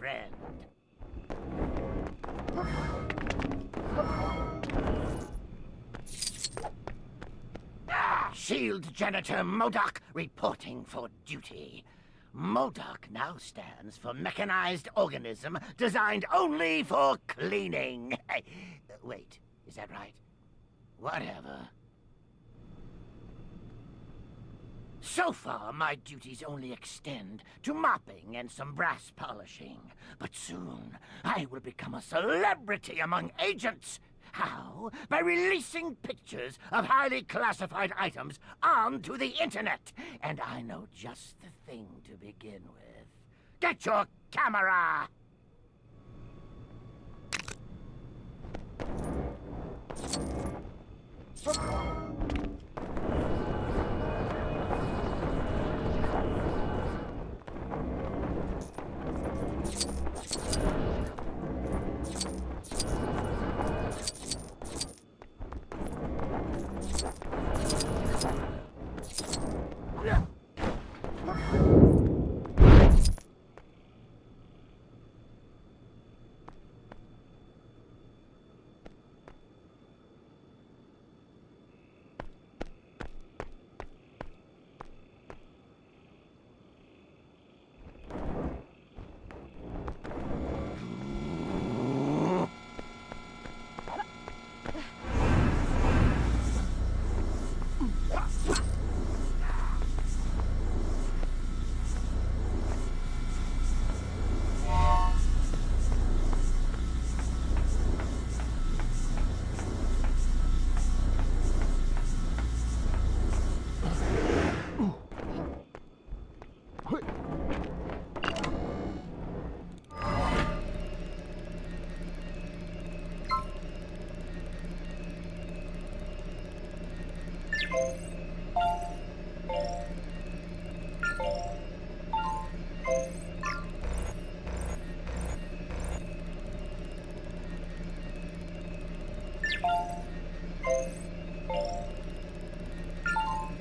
friend. S.H.I.E.L.D. Janitor MODOK reporting for duty. MODOK now stands for Mechanized Organism designed only for cleaning. Wait, is that right? Whatever. So far, my duties only extend to mopping and some brass polishing. But soon, I will become a celebrity among agents. How? By releasing pictures of highly classified items onto the internet. And I know just the thing to begin with. Get your camera!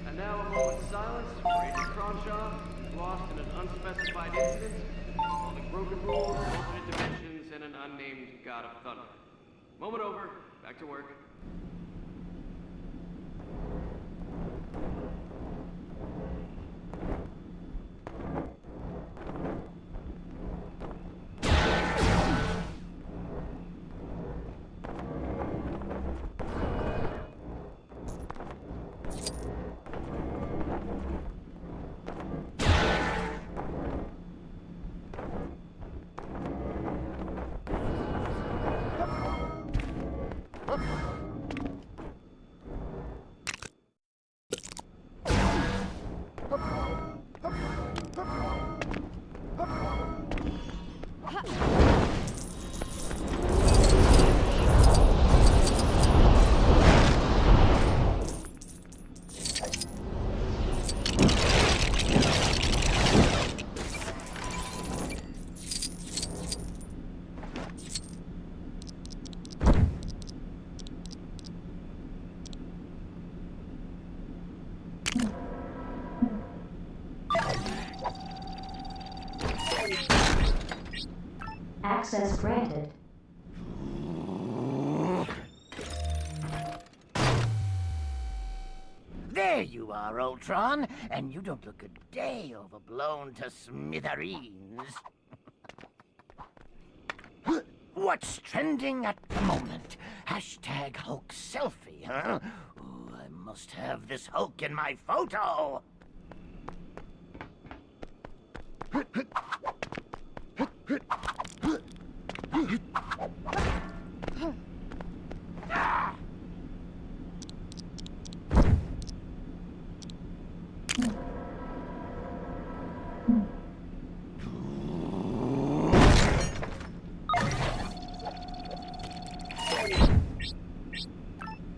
And now a moment's silence for Agent Cronshaw, who's lost in an unspecified incident involving broken rules, alternate dimensions, and an unnamed god of thunder. Moment over. Back to work. Access granted. There you are, Ultron, and you don't look a day overblown to smithereens. What's trending at the moment? Hashtag Hulk selfie, huh? Ooh, I must have this Hulk in my photo.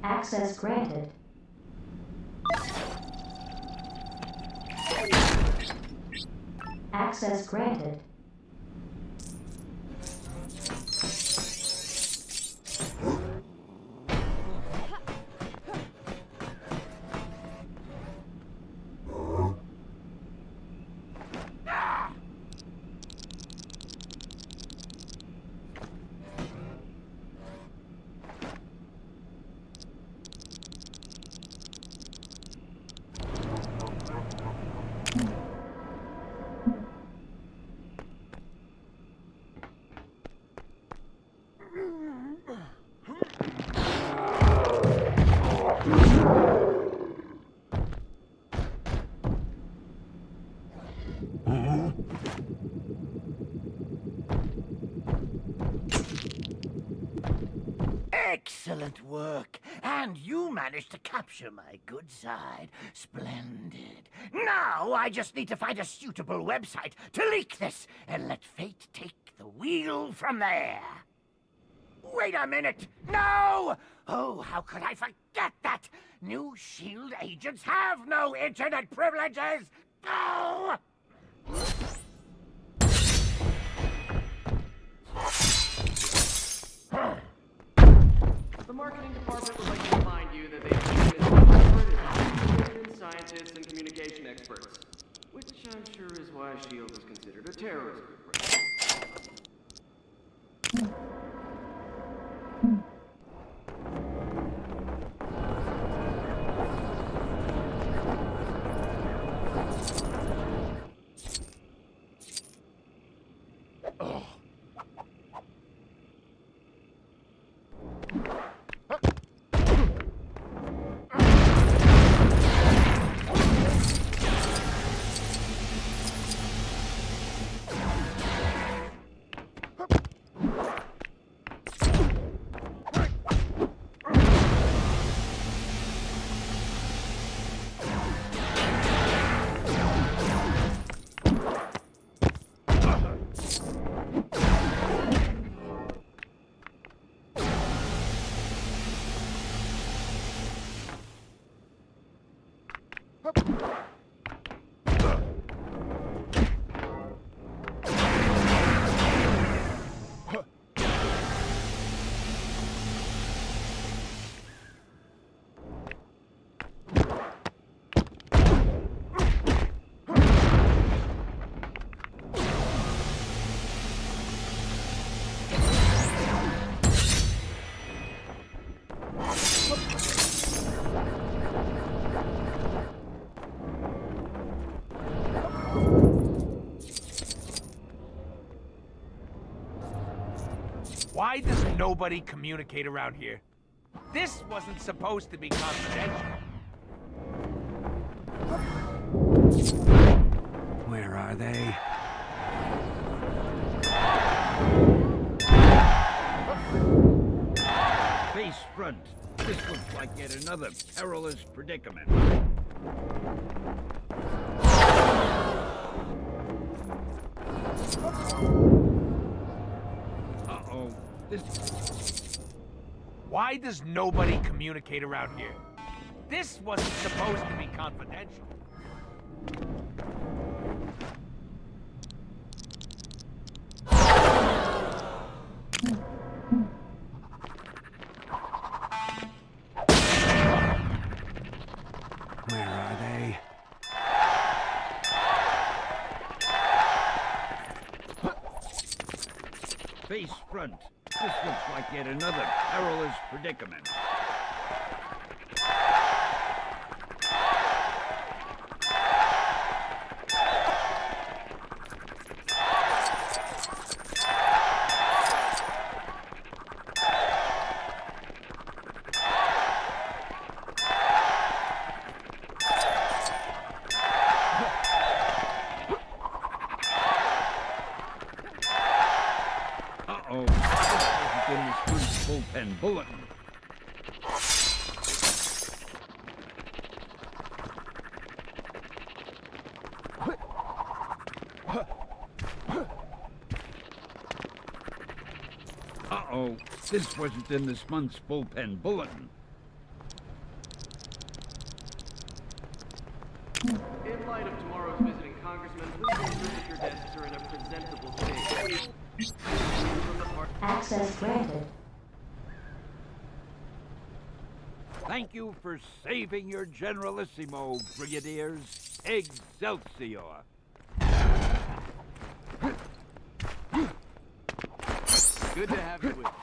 Access granted. Access granted. Excellent work. And you managed to capture my good side. Splendid. Now I just need to find a suitable website to leak this and let fate take the wheel from there. Wait a minute! No! Oh, how could I forget that? New S.H.I.E.L.D. agents have no internet privileges! Oh! The marketing department would like to remind you that they have been scientists and communication experts, which I'm sure is why S.H.I.E.L.D. is considered a terrorist group right now. Why does nobody communicate around here? This wasn't supposed to be confidential. Where are they? Face front. This looks like yet another perilous predicament. Uh-oh. Why does nobody communicate around here? This wasn't supposed to be confidential. Where are they? Face front. This looks like yet another perilous predicament. Uh-oh. This wasn't in this month's bullpen bulletin. Uh-oh. This wasn't in this month's bullpen bulletin. In light of tomorrow's visiting congressman, please ensure that your desks are in a presentable state. From the part- Access granted. Thank you for saving your Generalissimo, Brigadiers. Excelsior. Good to have you with us.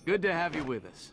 Good to have you with us.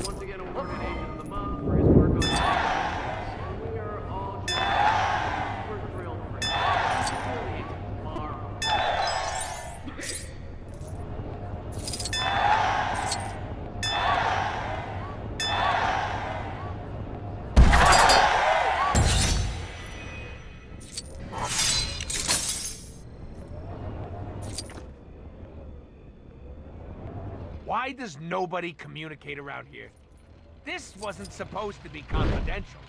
Once again awarded Agent of the Month for his work on the and we are all just we're thrilled for him. Really, it's marvelous. Why does nobody communicate around here? This wasn't supposed to be confidential.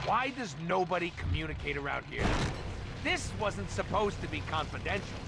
Why does nobody communicate around here? This wasn't supposed to be confidential.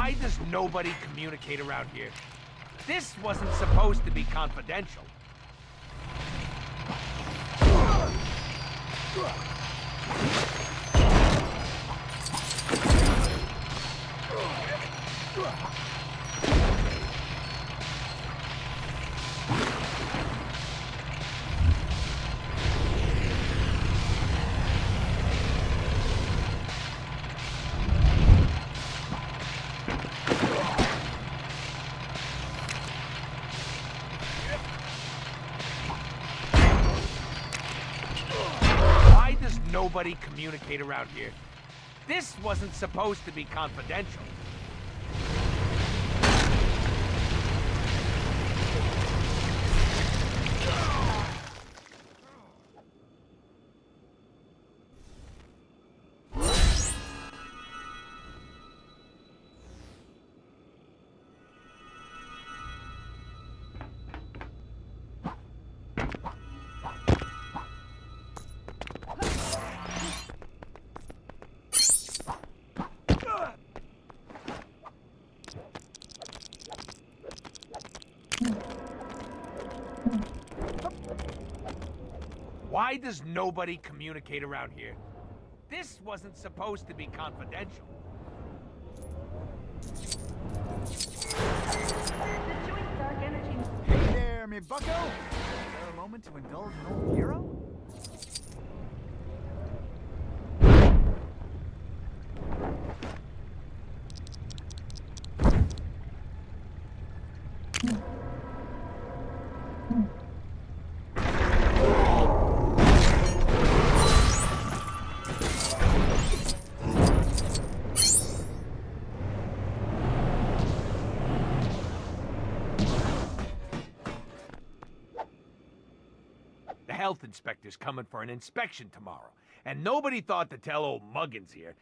Why does nobody communicate around here? This wasn't supposed to be confidential. Nobody communicate around here. This wasn't supposed to be confidential. Why does nobody communicate around here? This wasn't supposed to be confidential. Hey there, me bucko! Is there a moment to indulge an old hero? health inspector's coming for an inspection tomorrow, and nobody thought to tell old Muggins here.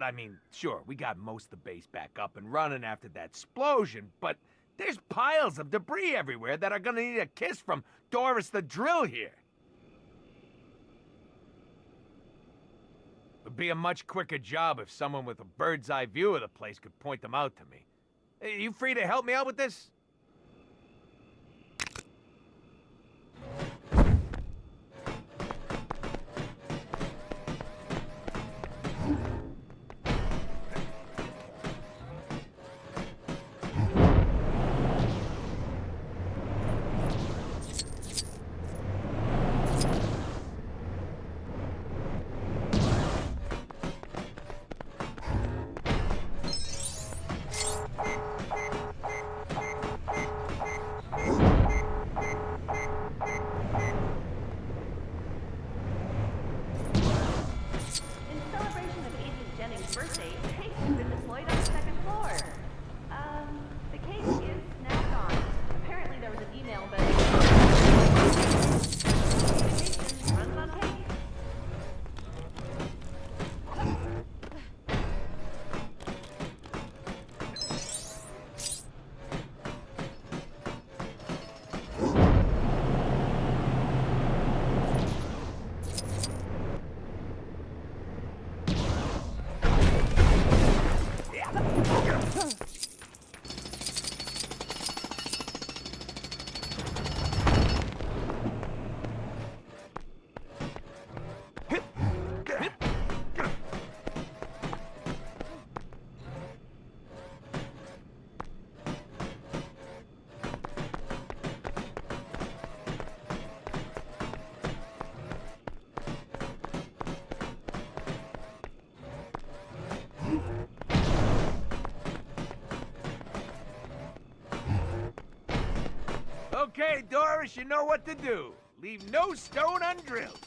I mean, sure, we got most of the base back up and running after that explosion, but there's piles of debris everywhere that are gonna need a kiss from Doris the Drill here. It'd be a much quicker job if someone with a bird's eye view of the place could point them out to me. Hey, you free to help me out with this? Birthday, the cake has been deployed on the second floor. The cake is now gone. Apparently there was an email, but... Communications runs on tape. Okay, Doris, you know what to do. Leave no stone undrilled.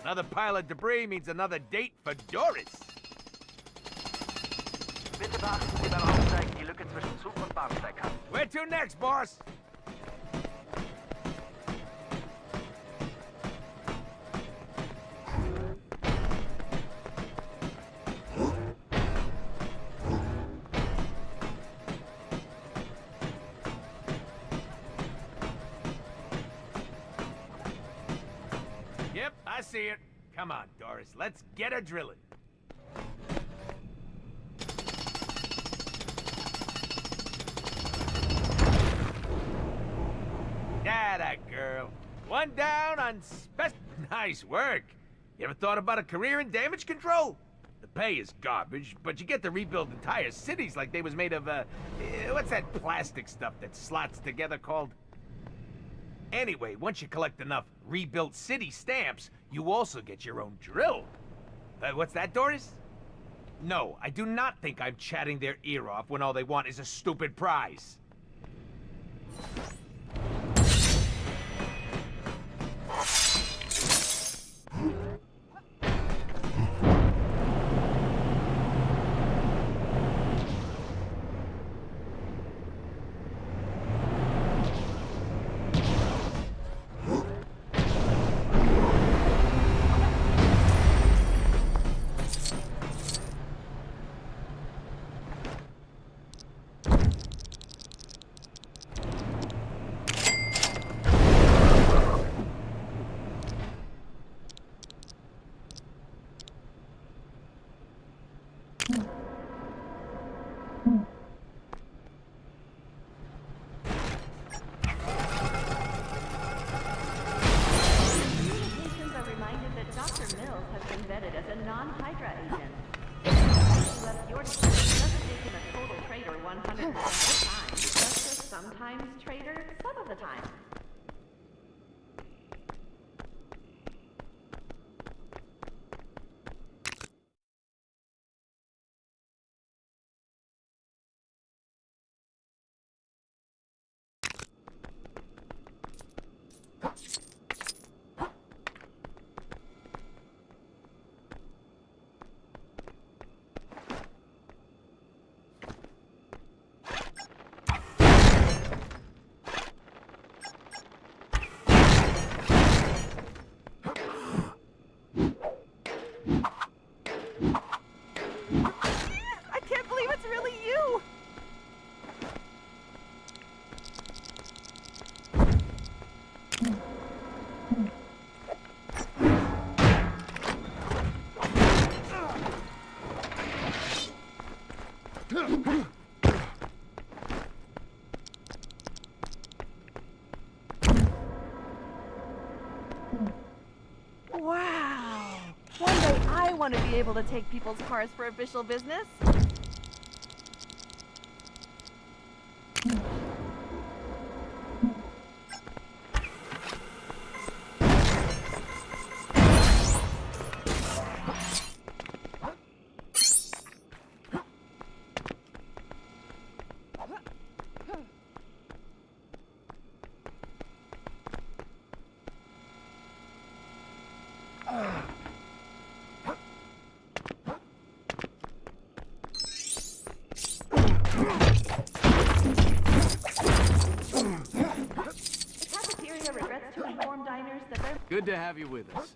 Another pile of debris means another date for Doris. Bitte beachten Sie beim Aufsteigen die Lücke zwischen Zug und Bahnsteigkante. Where to next, boss? Yep, I see it. Come on, Doris, let's get a drilling. Atta girl. One down on Nice work. You ever thought about a career in damage control? The pay is garbage, but you get to rebuild entire cities like they was made of, what's that plastic stuff that slots together called? Anyway, once you collect enough rebuilt city stamps, you also get your own drill. What's that, Doris? No, I do not think I'm chatting their ear off when all they want is a stupid prize. non-Hydra agent. He left your description doesn't make him a total traitor 100% of the time. Just a sometimes traitor some of the time. I can't believe it's really you! Wow! One day I want to be able to take people's cars for official business. Good to have you with us.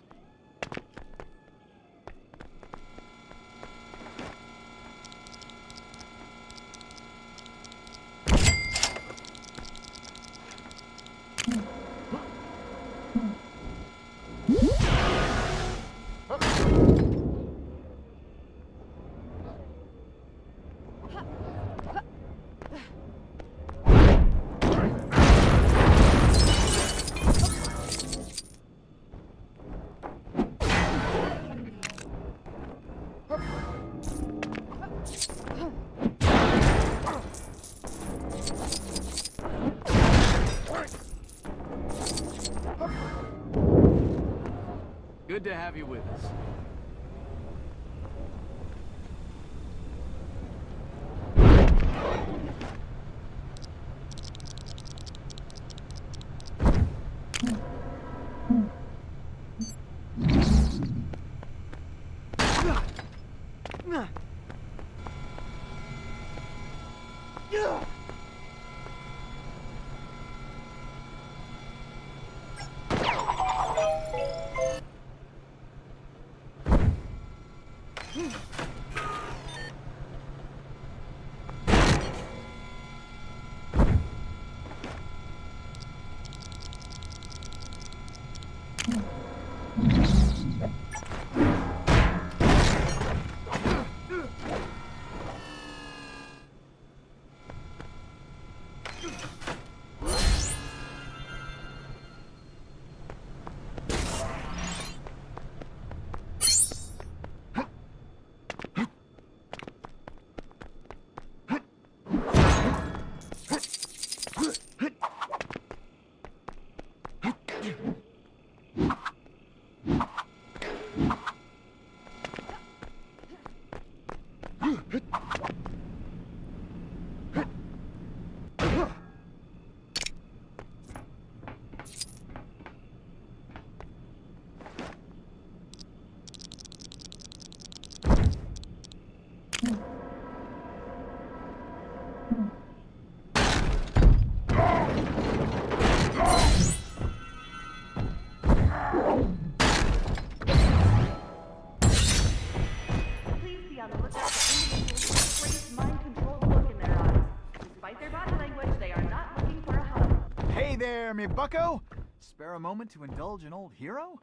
Good to have you with us. Hey there, me bucko! Spare a moment to indulge an old hero?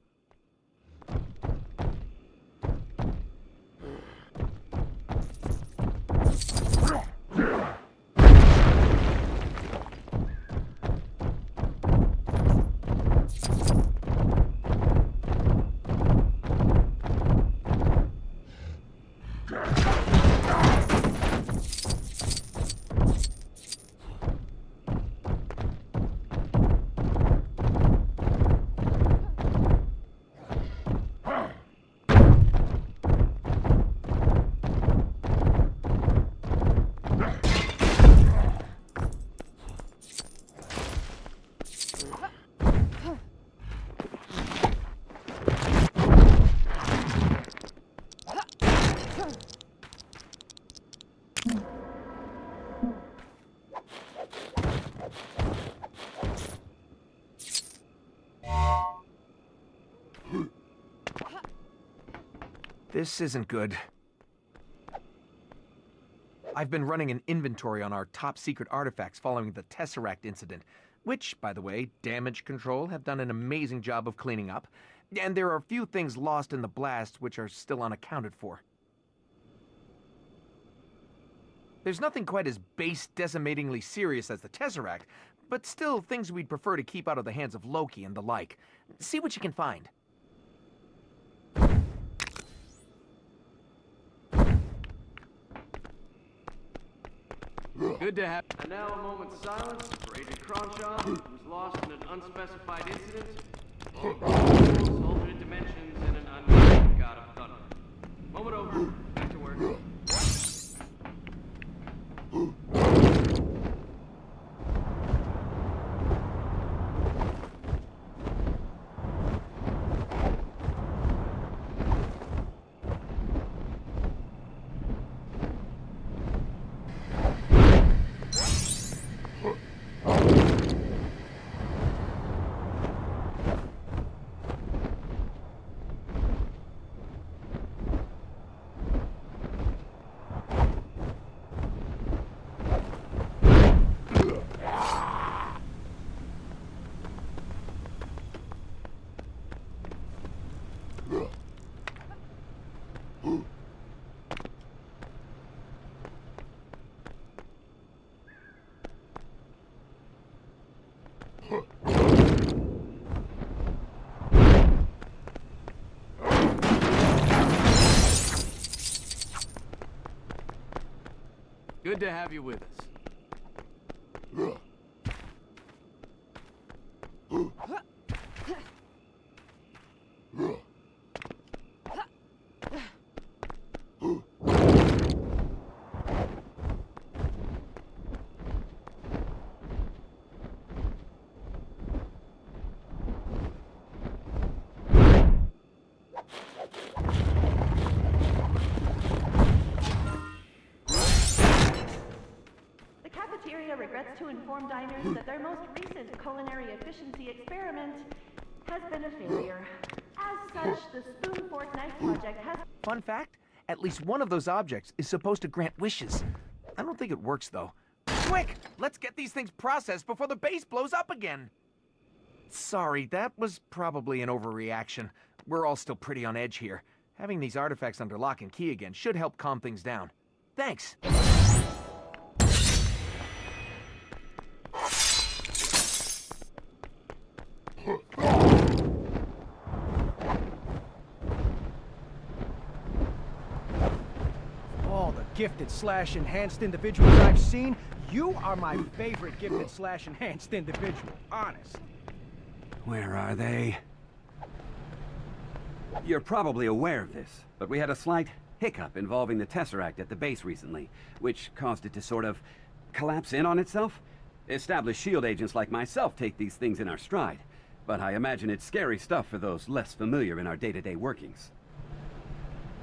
This isn't good. I've been running an inventory on our top secret artifacts following the Tesseract incident, which, by the way, Damage Control have done an amazing job of cleaning up, and there are a few things lost in the blast which are still unaccounted for. There's nothing quite as base-decimatingly serious as the Tesseract, but still things we'd prefer to keep out of the hands of Loki and the like. See what you can find. Good to have. And now a moment's silence for Agent Cronshaw, who's lost in an unspecified incident, involving alternate dimensions and an unnamed god of thunder. Moment over. Back to work. Good to have you with us. Regrets to inform diners that their most recent culinary efficiency experiment has been a failure. As such, the Spoon Fork Knife Project has... Fun fact, at least one of those objects is supposed to grant wishes. I don't think it works, though. Quick! Let's get these things processed before the base blows up again! Sorry, that was probably an overreaction. We're all still pretty on edge here. Having these artifacts under lock and key again should help calm things down. Thanks! All the gifted/enhanced individuals I've seen, you are my favorite gifted/enhanced individual, honest. Where are they? You're probably aware of this, but we had a slight hiccup involving the Tesseract at the base recently, which caused it to sort of collapse in on itself. Established S.H.I.E.L.D. agents like myself take these things in our stride, but I imagine it's scary stuff for those less familiar in our day-to-day workings.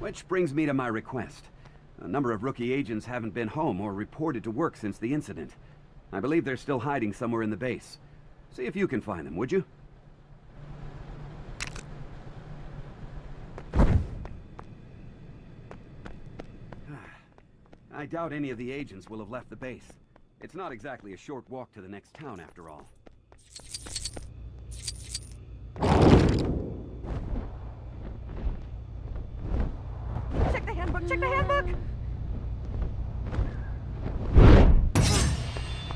Which brings me to my request. A number of rookie agents haven't been home or reported to work since the incident. I believe they're still hiding somewhere in the base. See if you can find them, would you? I doubt any of the agents will have left the base. It's not exactly a short walk to the next town, after all. Check the handbook! Check the handbook!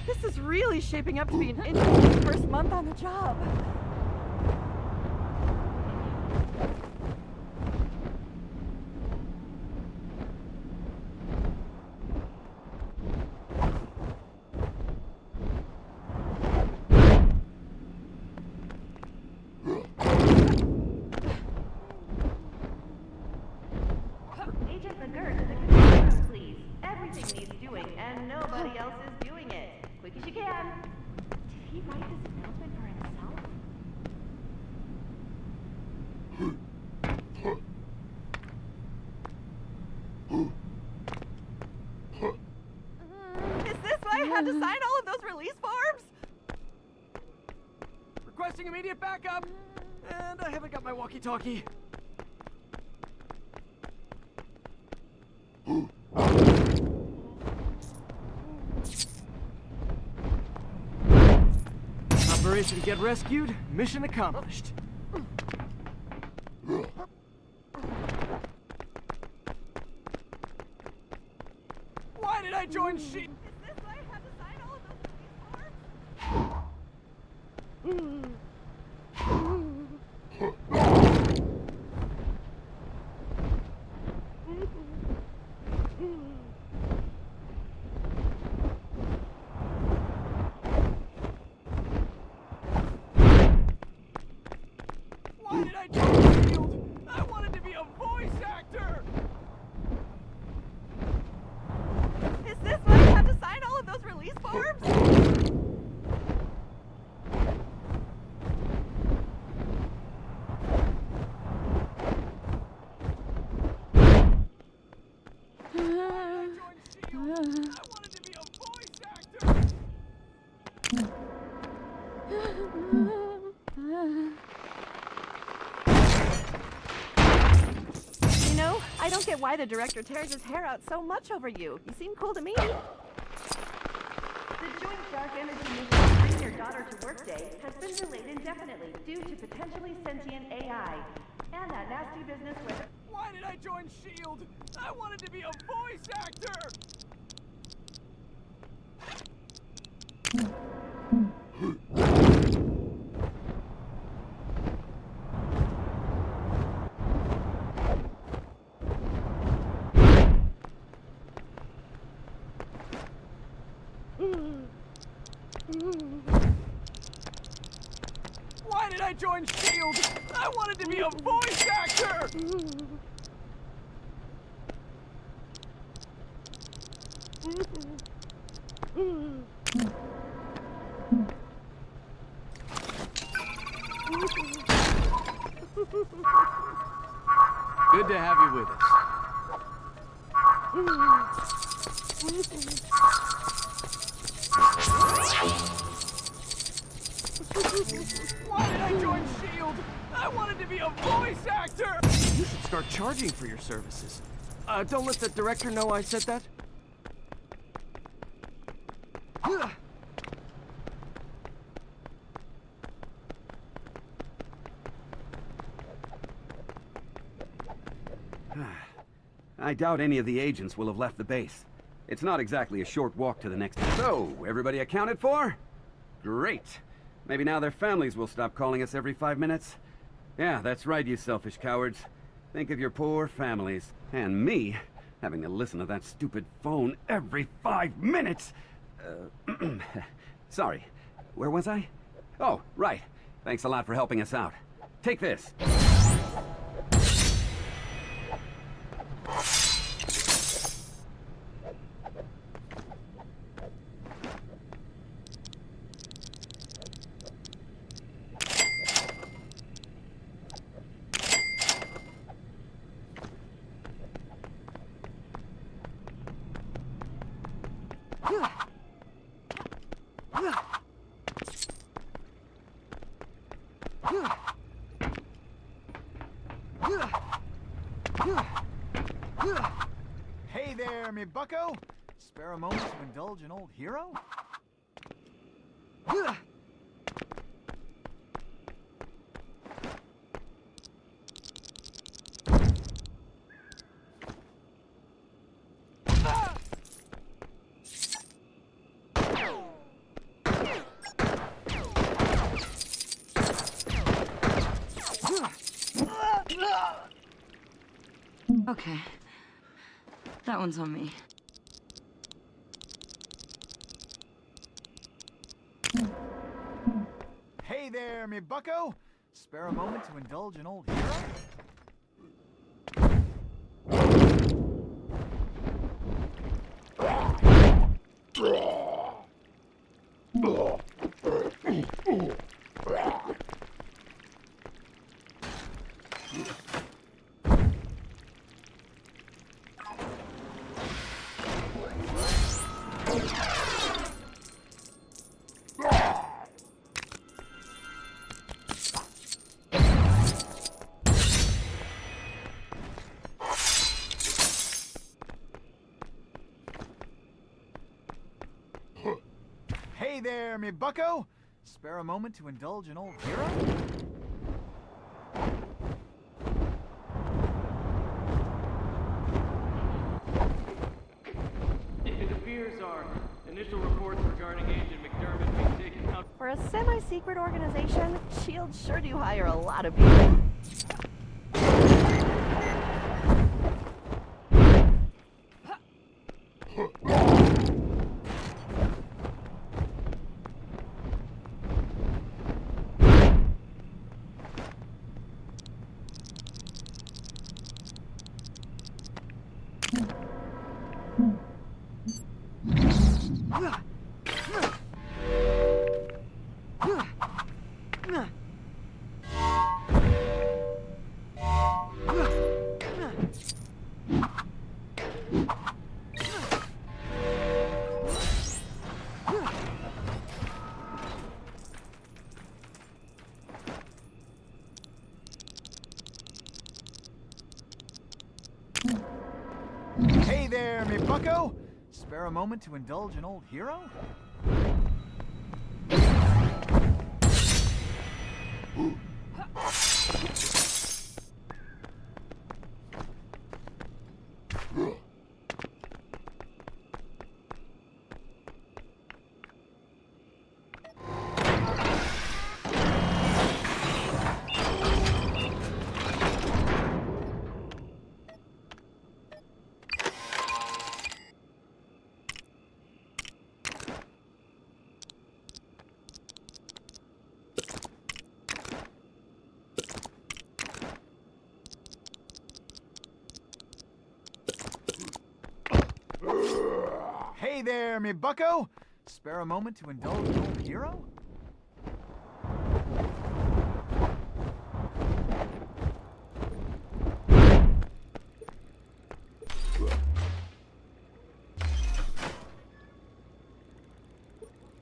This is really shaping up to be an interesting first month on the job. Had to sign all of those release forms? Requesting immediate backup! And I haven't got my walkie-talkie. Operation Get Rescued, mission accomplished. Why did I join S.H.I.E.L.D? Is this why I have to sign all of those forms? Why did I join S.H.I.E.L.D? I wanted to be a voice actor! Is this why I have to sign all of those release forms? I wanted to be a voice actor! You know, I don't get why the director tears his hair out so much over you. You seem cool to me. The Joint Dark Energy mission to bring your daughter to work day has been delayed indefinitely due to potentially sentient AI and that nasty business with... Why did I join S.H.I.E.L.D? I wanted to be a voice actor! Why did I join S.H.I.E.L.D? I wanted to be a voice actor! Good to have you with us. Why did I join S.H.I.E.L.D? I wanted to be a voice actor! You should start charging for your services. Don't let the director know I said that. I doubt any of the agents will have left the base. It's not exactly a short walk to the next... So, everybody accounted for? Great. Maybe now their families will stop calling us every 5 minutes. Yeah, that's right, you selfish cowards. Think of your poor families. And me, having to listen to that stupid phone every 5 minutes. Sorry, where was I? Oh, right. Thanks a lot for helping us out. Take this. Hey there, me bucko! Spare a moment to indulge an old hero? Okay. That one's on me. Hey there, me bucko! Spare a moment to indulge an old hero? Hey there, me bucko! Spare a moment to indulge an old hero? It appears our initial reports regarding Agent McDermott being taken out. For a semi-secret organization, S.H.I.E.L.D. sure do hire a lot of people. Hey there, me bucko! Spare a moment to indulge an old hero? Hey there, me bucko! Spare a moment to indulge an old hero?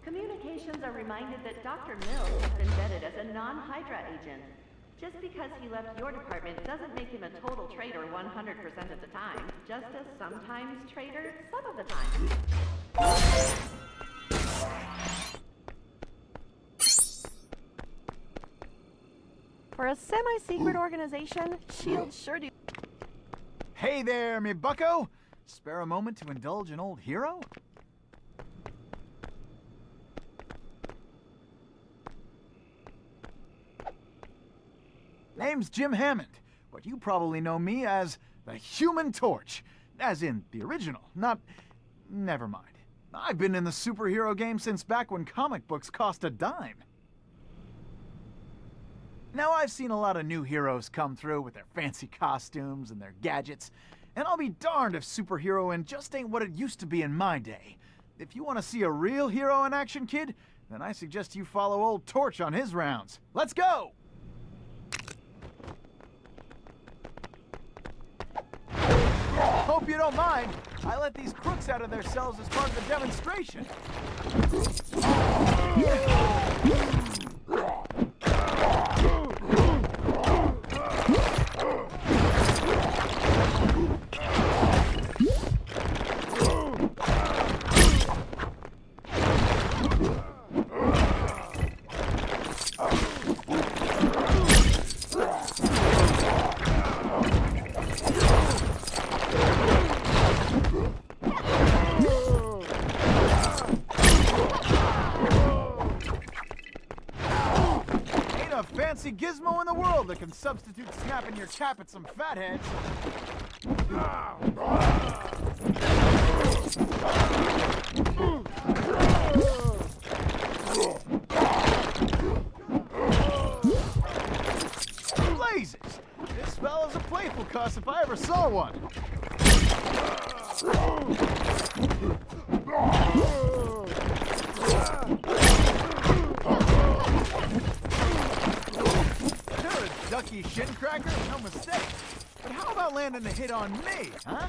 Communications are reminded that Dr. Mills has been vetted as a non-Hydra agent. Just because he left your department doesn't make him a total traitor 100% of the time. Just a sometimes traitor some of the time. For a semi-secret organization, S.H.I.E.L.D. sure do... Hey there, me bucko! Spare a moment to indulge an old hero? Name's Jim Hammond, but you probably know me as the Human Torch. As in the original, not... Never mind. I've been in the superhero game since back when comic books cost a dime. Now, I've seen a lot of new heroes come through with their fancy costumes and their gadgets, and I'll be darned if superheroing just ain't what it used to be in my day. If you want to see a real hero in action, kid, then I suggest you follow old Torch on his rounds. Let's go! Hope you don't mind. I let these crooks out of their cells as part of the demonstration. Fancy gizmo in the world that can substitute snapping your cap at some fatheads. Blazes! This fella's a playful cuss if I ever saw one. Ducky shin cracker, no mistake. But how about landing a hit on me, huh?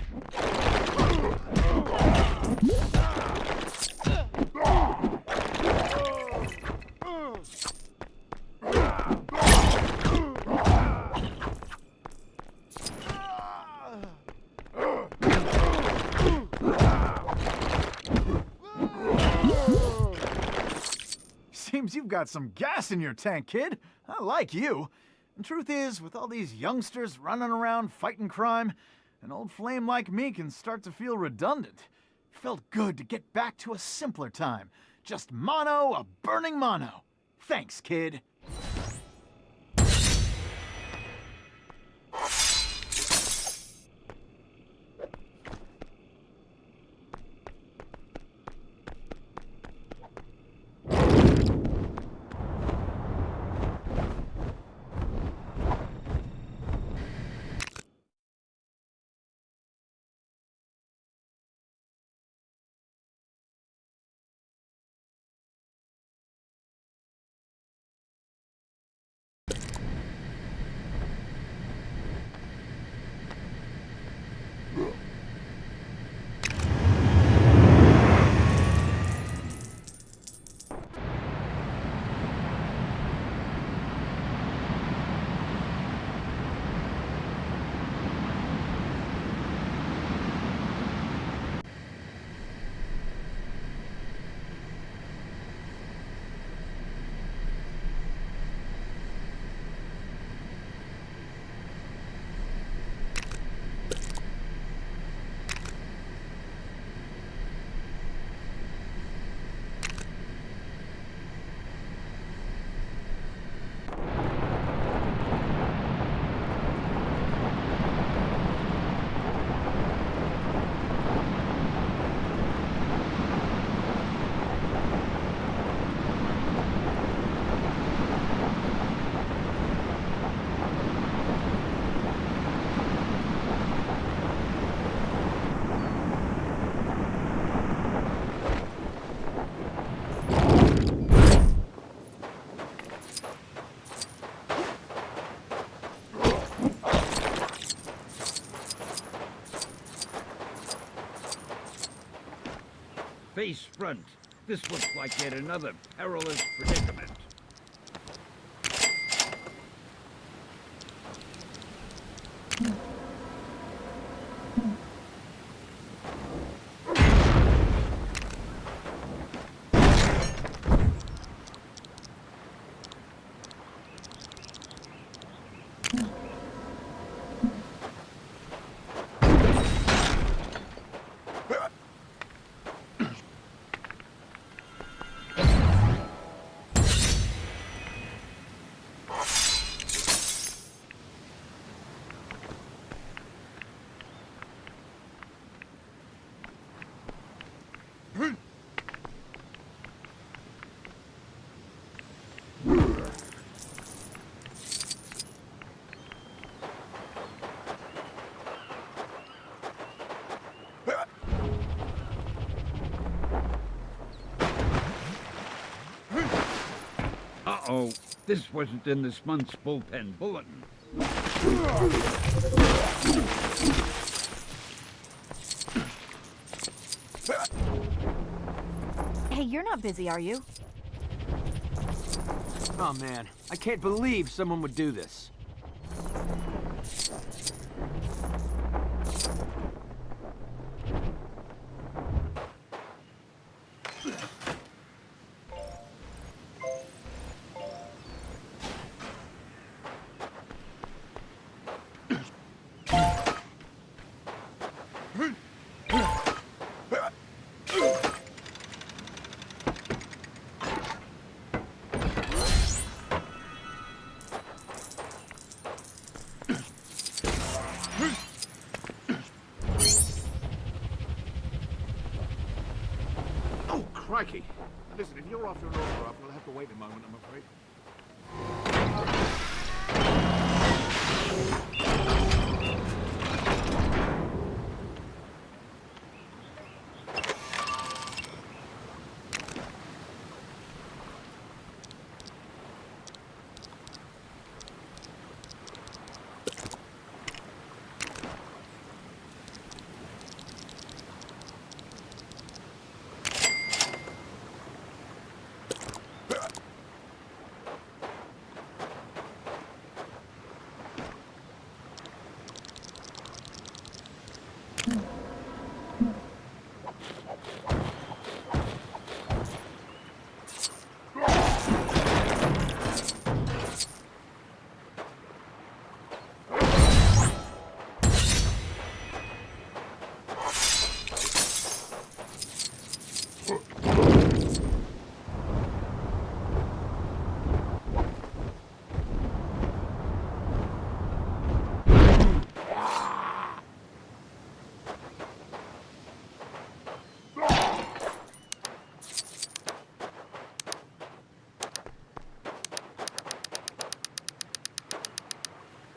Seems you've got some gas in your tank, kid. I like you. The truth is, with all these youngsters running around fighting crime, an old flame like me can start to feel redundant. It felt good to get back to a simpler time. Just mono, a burning mono. Thanks, kid. Face front. This looks like yet another perilous predicament. Uh-oh, this wasn't in this month's bullpen bulletin. Hey, you're not busy, are you? Oh man, I can't believe someone would do this. Crikey. Listen, if you're after an autograph, we'll have to wait a moment, I'm afraid.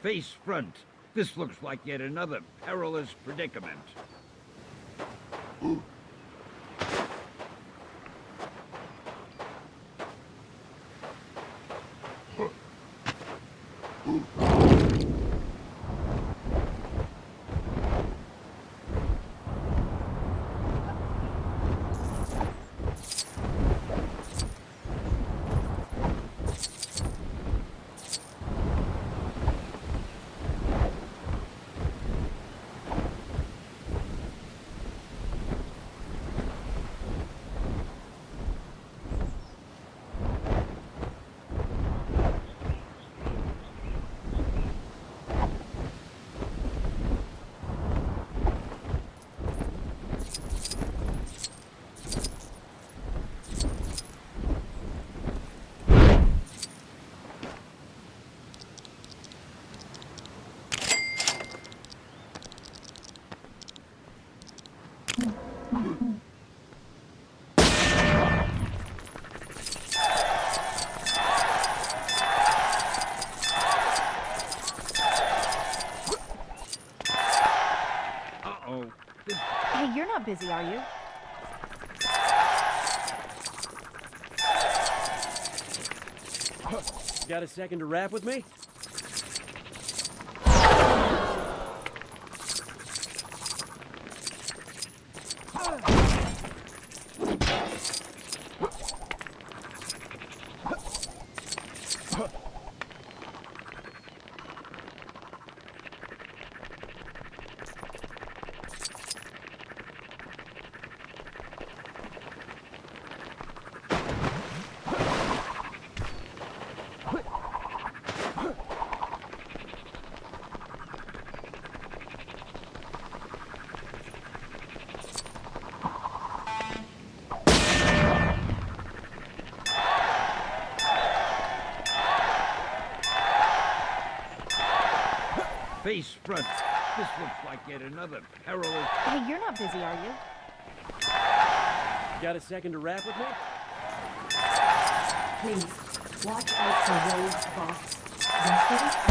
Face front. This looks like yet another perilous predicament. Hey, you're not busy, are you? Got a second to rap with me? Face front. This looks like yet another perilous... Hey, you're not busy, are you? Got a second to rap with me? Please, watch out for rogue bots. Yesterday,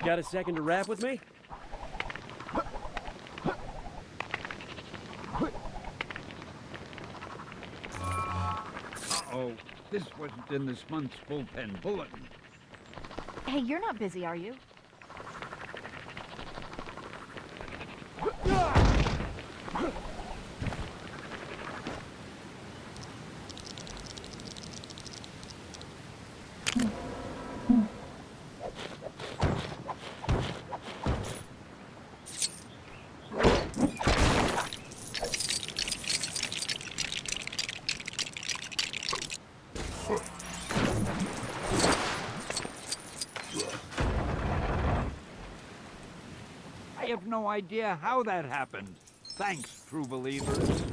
Got a second to rap with me? Uh-oh. This wasn't in this month's bullpen bulletin. Hey, you're not busy, are you? I have no idea how that happened. Thanks, true believers.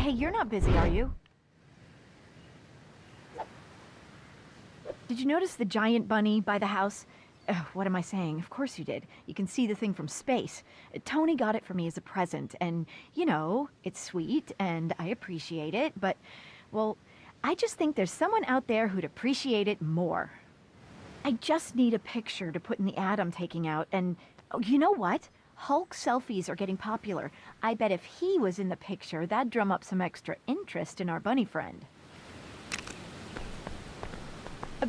Hey, you're not busy, are you? Did you notice the giant bunny by the house? What am I saying? Of course you did. You can see the thing from space. Tony got it for me as a present, and, you know, it's sweet, and I appreciate it, but, well, I just think there's someone out there who'd appreciate it more. I just need a picture to put in the ad I'm taking out, and, oh, you know what? Hulk selfies are getting popular. I bet if he was in the picture, that'd drum up some extra interest in our bunny friend.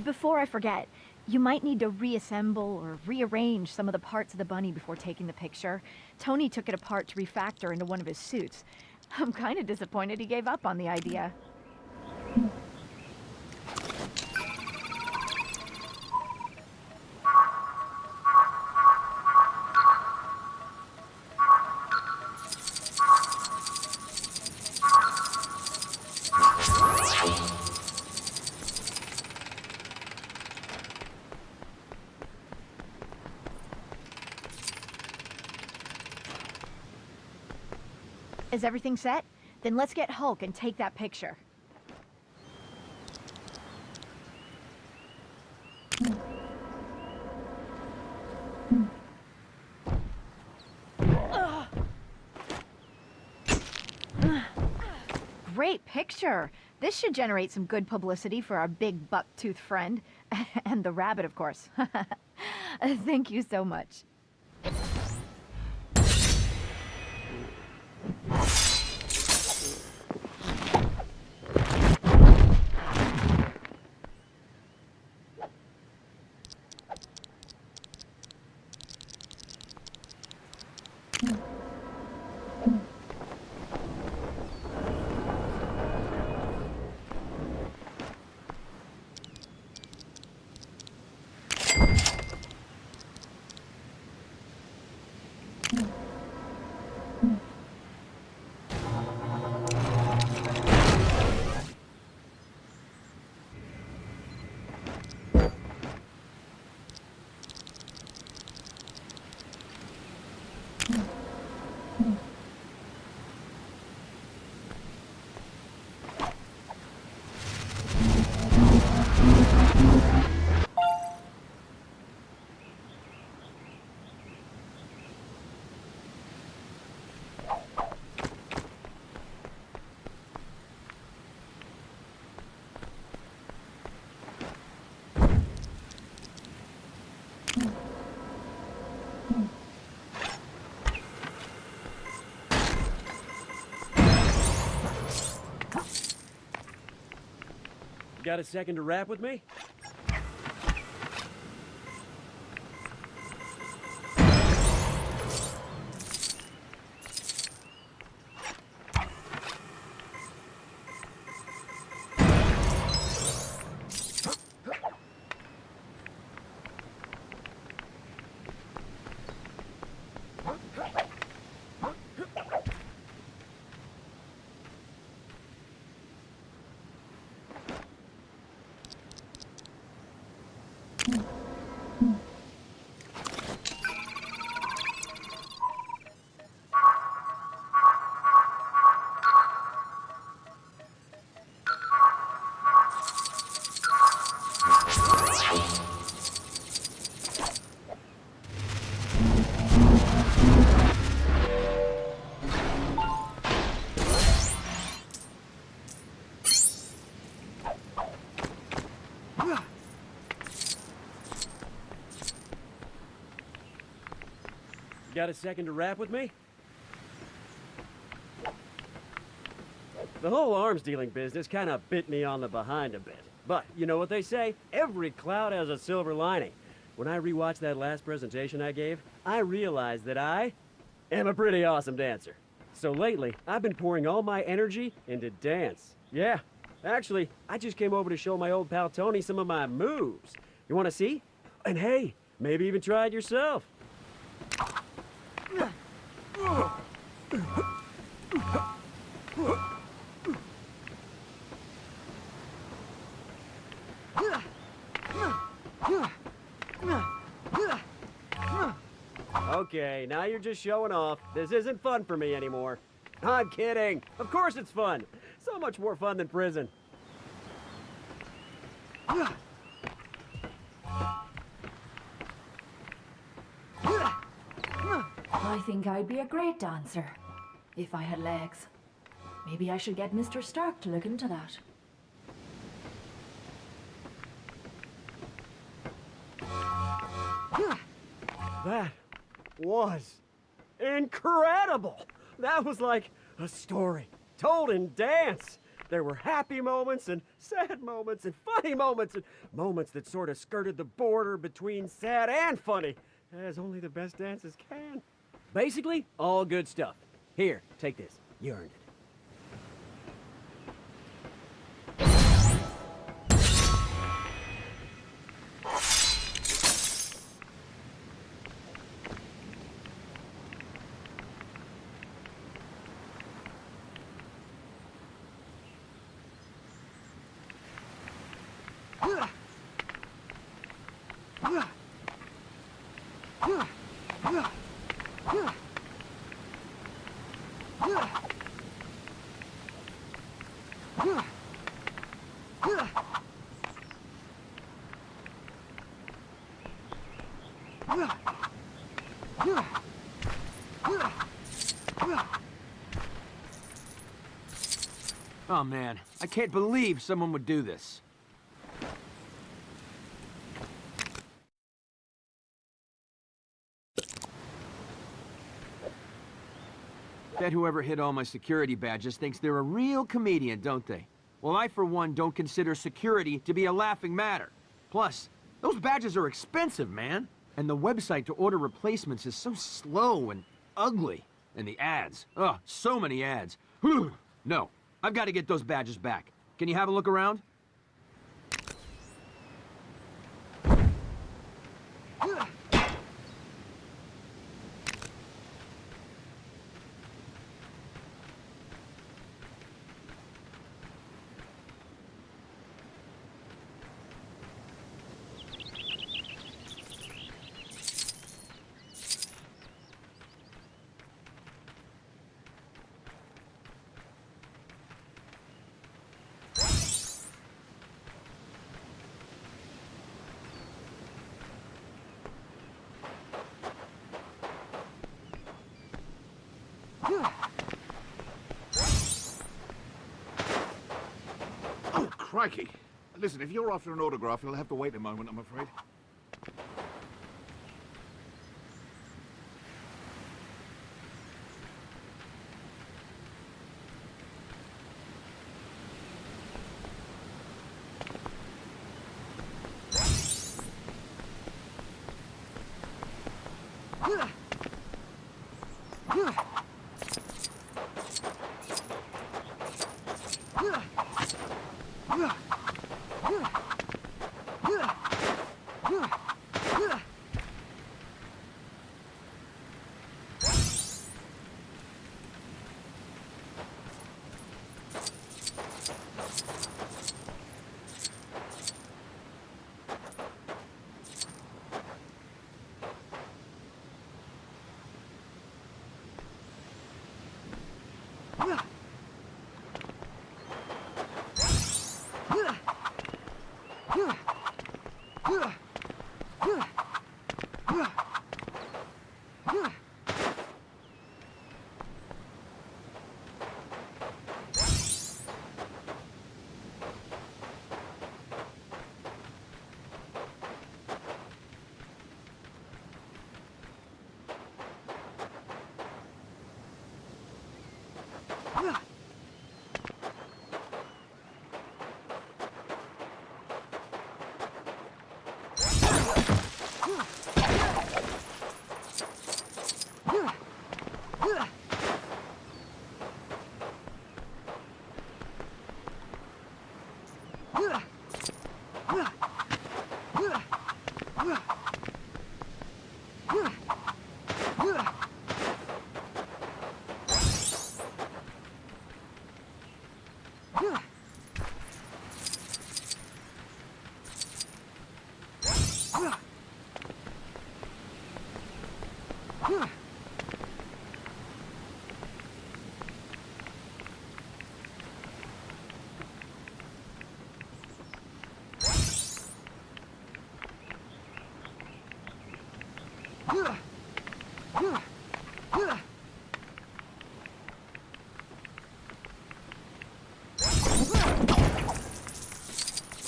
Before I forget, you might need to reassemble or rearrange some of the parts of the bunny before taking the picture. Tony took it apart to refactor into one of his suits. I'm kind of disappointed he gave up on the idea. Is everything set? Then let's get Hulk and take that picture. Great picture. This should generate some good publicity for our big buck-toothed friend. And the rabbit, of course. Thank you so much. Got a second to rap with me? Got a second to rap with me? The whole arms dealing business kind of bit me on the behind a bit. But you know what they say? Every cloud has a silver lining. When I rewatched that last presentation I gave, I realized that I am a pretty awesome dancer. So lately, I've been pouring all my energy into dance. Yeah, actually, I just came over to show my old pal Tony some of my moves. You want to see? And hey, maybe even try it yourself. Okay, now you're just showing off. This isn't fun for me anymore. I'm kidding. Of course it's fun. So much more fun than prison. I think I'd be a great dancer if I had legs. Maybe I should get Mr. Stark to look into that. That was incredible. That was like a story told in dance. There were happy moments and sad moments and funny moments and moments that sort of skirted the border between sad and funny, as only the best dances can. Basically, all good stuff. Here, take this. You earned it. Oh man, I can't believe someone would do this. Bet whoever hid all my security badges thinks they're a real comedian, don't they? Well, I, for one, don't consider security to be a laughing matter. Plus, those badges are expensive, man. And the website to order replacements is so slow and ugly. And the ads. Ugh, so many ads. No, I've got to get those badges back. Can you have a look around? Oh, crikey. Listen, if you're after an autograph, you'll have to wait a moment, I'm afraid.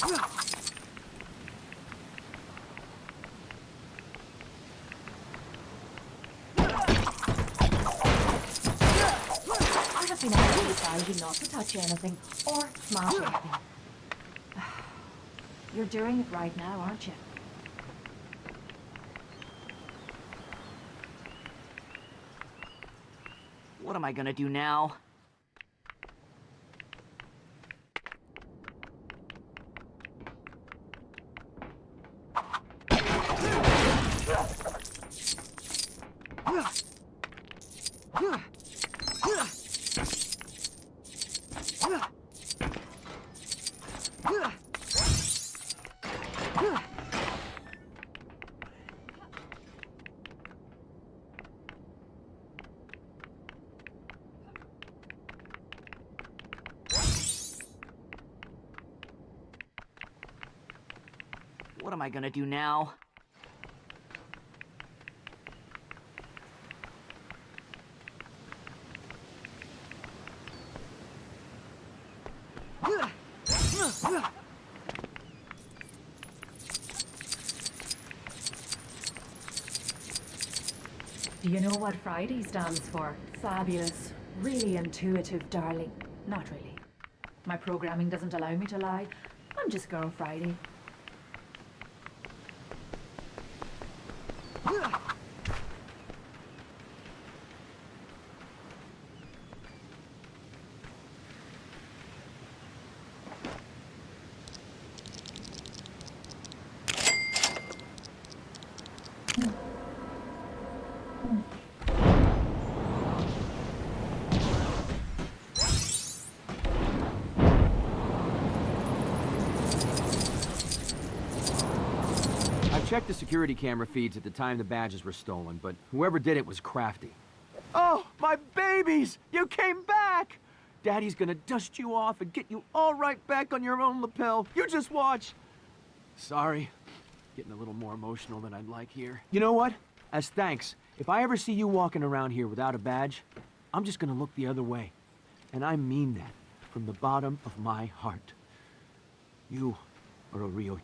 I have been asked to advise you not to touch anything or smash anything. You're doing it right now, aren't you? What am I gonna do now? What am I gonna do now? Do you know what Friday stands for? Fabulous. Really intuitive, darling. Not really. My programming doesn't allow me to lie. I'm just Girl Friday. Checked the security camera feeds at the time the badges were stolen, but whoever did it was crafty. Oh, my babies! You came back! Daddy's gonna dust you off and get you all right back on your own lapel. You just watch. Sorry. Getting a little more emotional than I'd like here. You know what? As thanks, if I ever see you walking around here without a badge, I'm just gonna look the other way. And I mean that from the bottom of my heart. You are a real...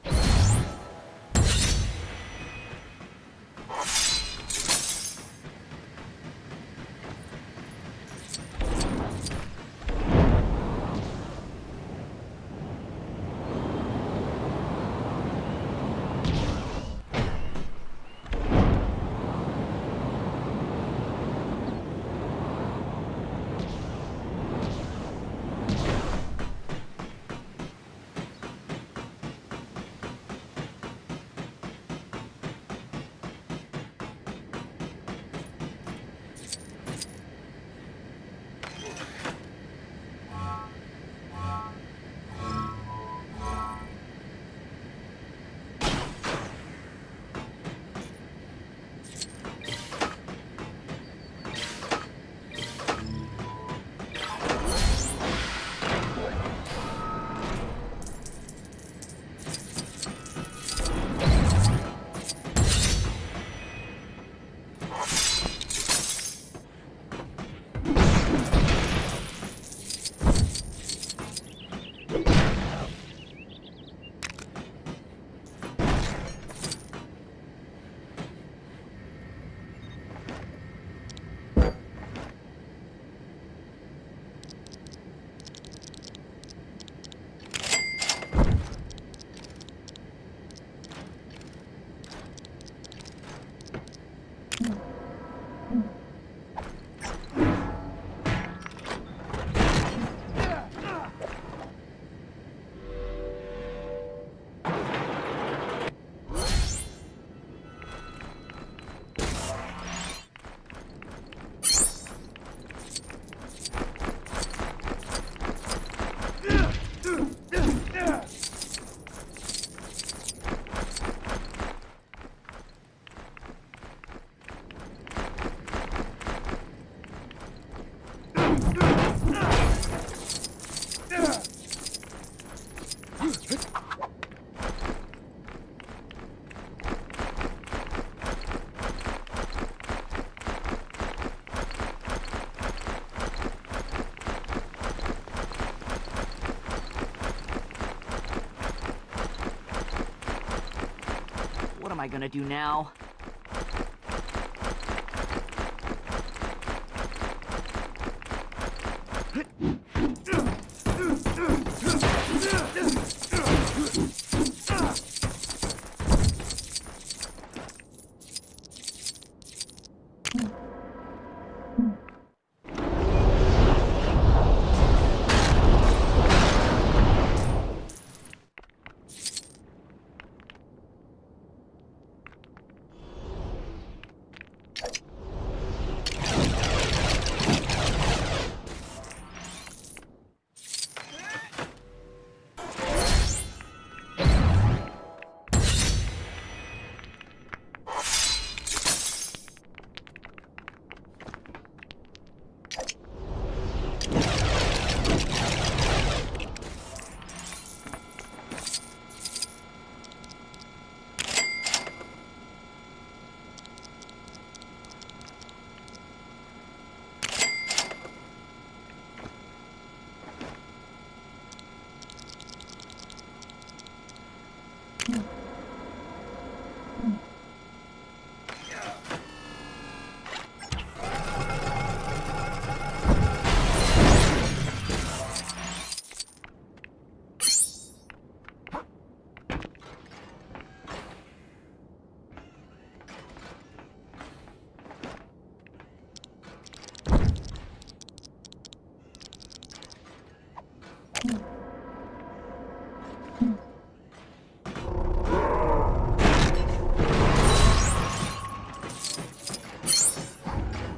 am I gonna do now?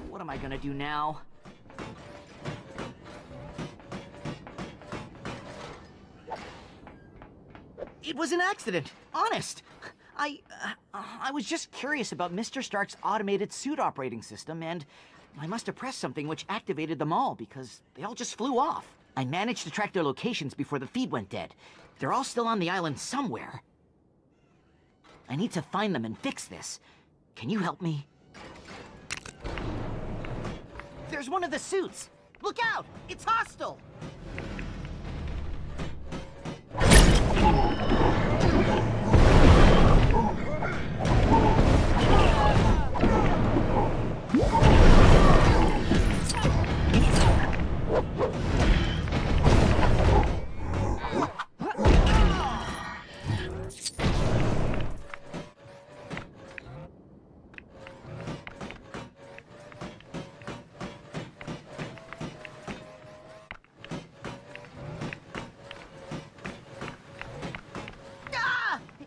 What am I gonna do now? It was an accident, honest. I was just curious about Mr. Stark's automated suit operating system, and I must have pressed something which activated them all because they all just flew off. I managed to track their locations before the feed went dead. They're all still on the island somewhere. I need to find them and fix this. Can you help me? There's one of the suits! Look out! It's hostile!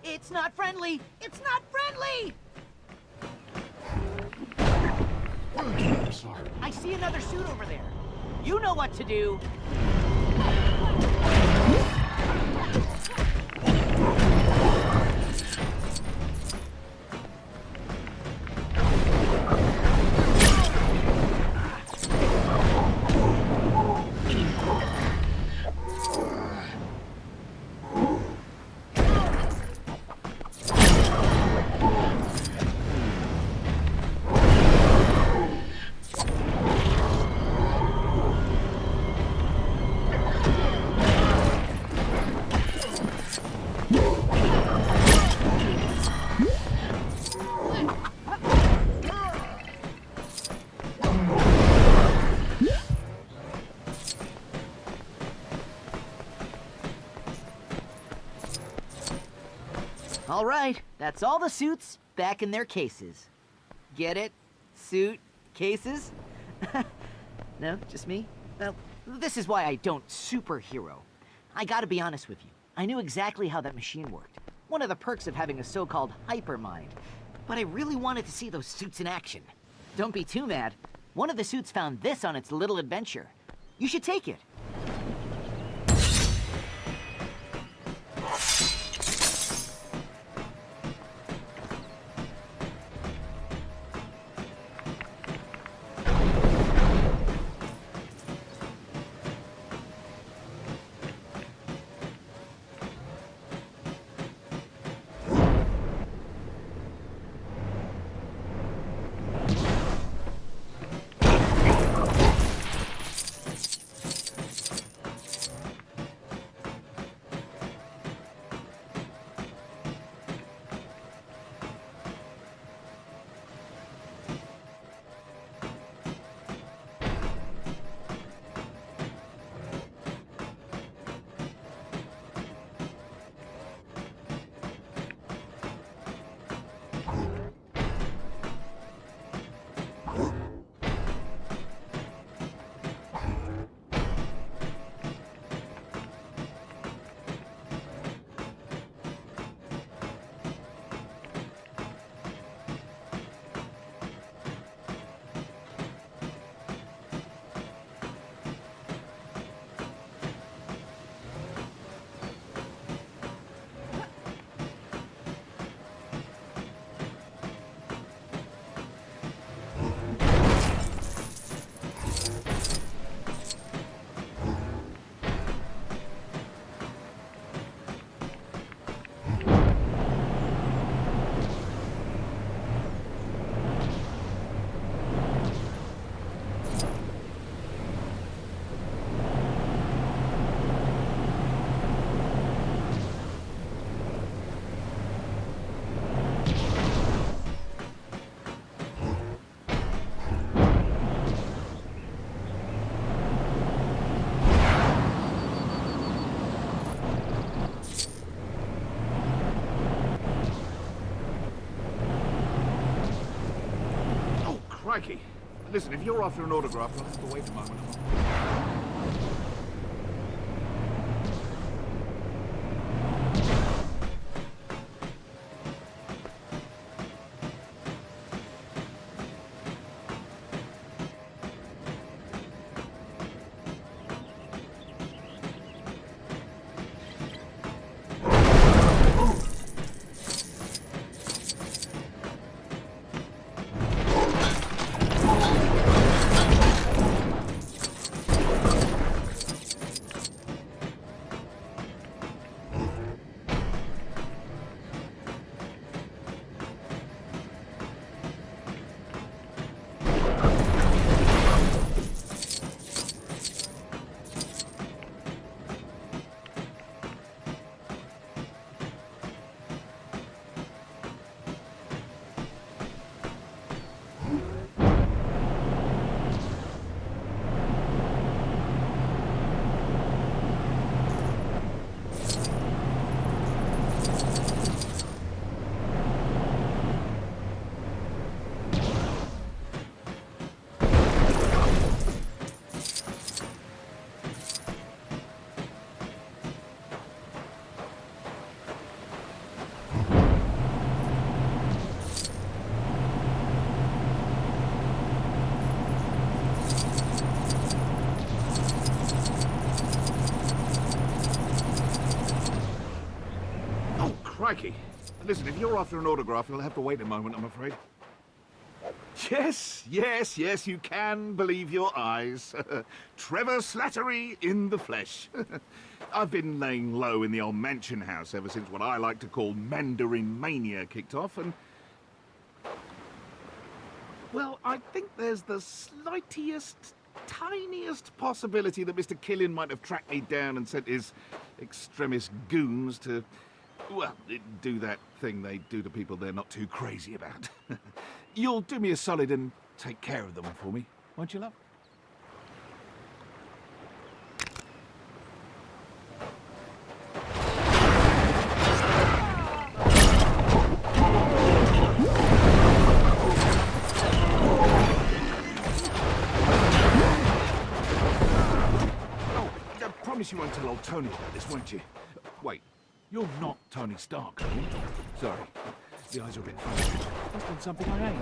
It's not friendly! It's not friendly! Sorry. I see another suit over there. You know what to do. All right, that's all the suits back in their cases. Get it? Suit cases? No, just me? Well, this is why I don't superhero. I gotta be honest with you. I knew exactly how that machine worked. One of the perks of having a so-called hypermind. But I really wanted to see those suits in action. Don't be too mad. One of the suits found this on its little adventure. You should take it. crikey. Listen, if you're after an autograph, you'll have to wait a moment. Crikey. Listen, if you're after an autograph, you'll have to wait a moment, I'm afraid. Yes, yes, yes, you can believe your eyes. Trevor Slattery in the flesh. I've been laying low in the old mansion house ever since what I like to call Mandarin Mania kicked off, and... well, I think there's the slightest, tiniest possibility that Mr. Killian might have tracked me down and sent his extremist goons to... well, do that thing they do to people they're not too crazy about. You'll do me a solid and take care of them for me, won't you, love? Oh, I promise you won't tell old Tony about this, won't you? Wait. You're not Tony Stark, are you? Sorry. The eyes are a bit funny. Must have been something I ate.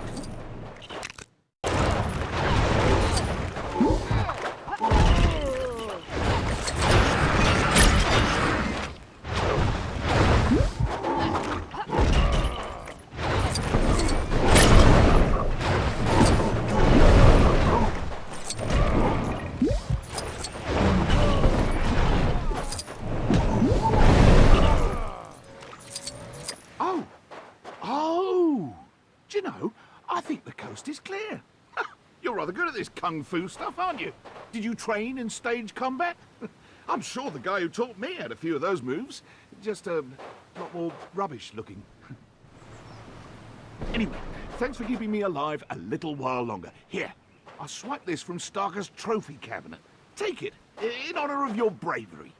Is clear. You're rather good at this kung fu stuff, aren't you? Did you train in stage combat? I'm sure the guy who taught me had a few of those moves. Just a lot more rubbish looking. Anyway, thanks for keeping me alive a little while longer. Here, I'll swipe this from Starker's trophy cabinet. Take it, in honor of your bravery.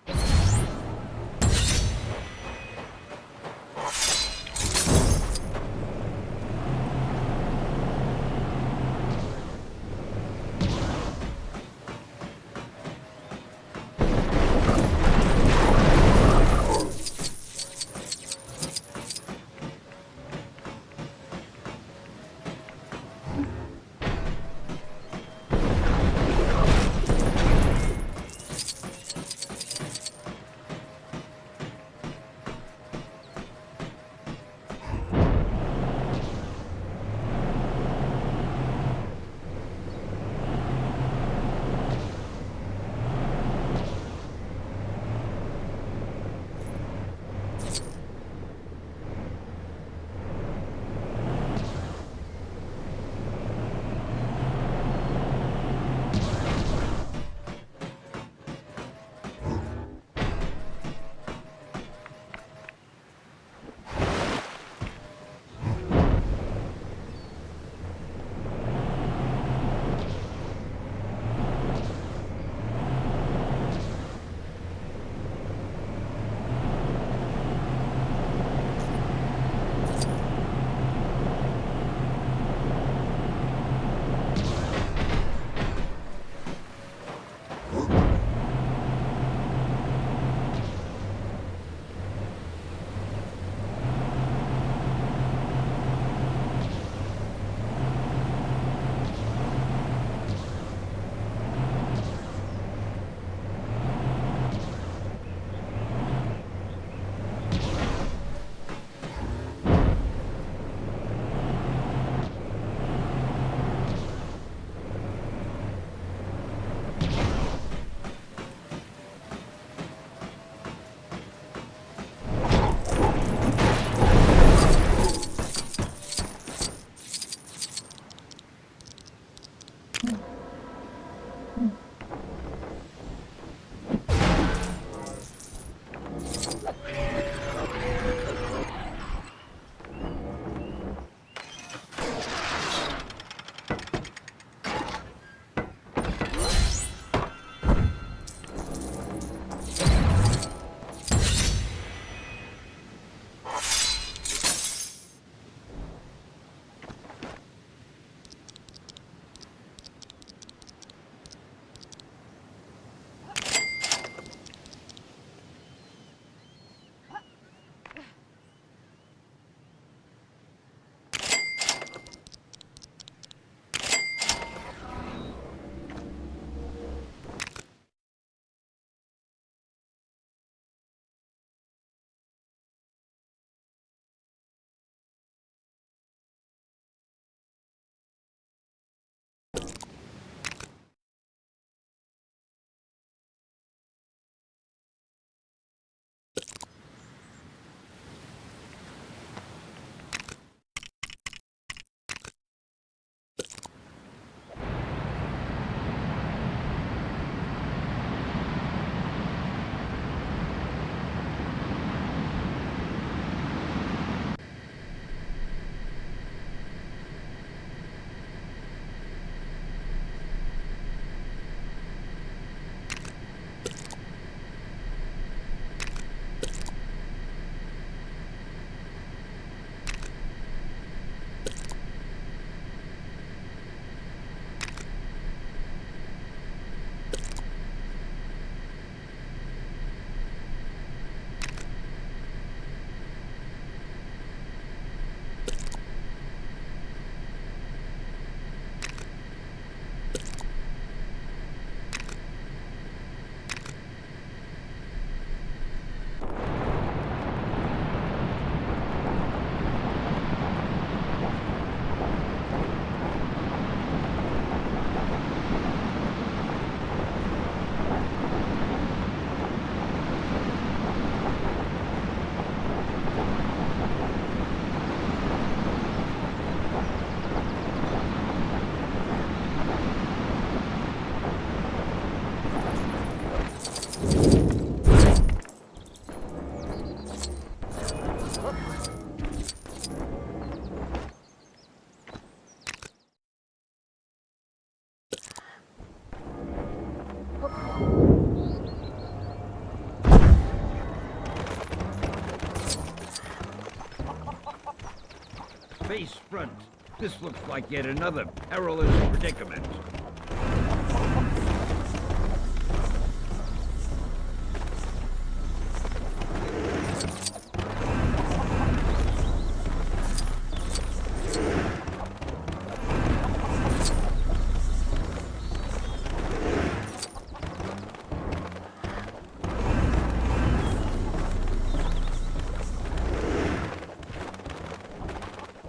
base front. This looks like yet another perilous predicament.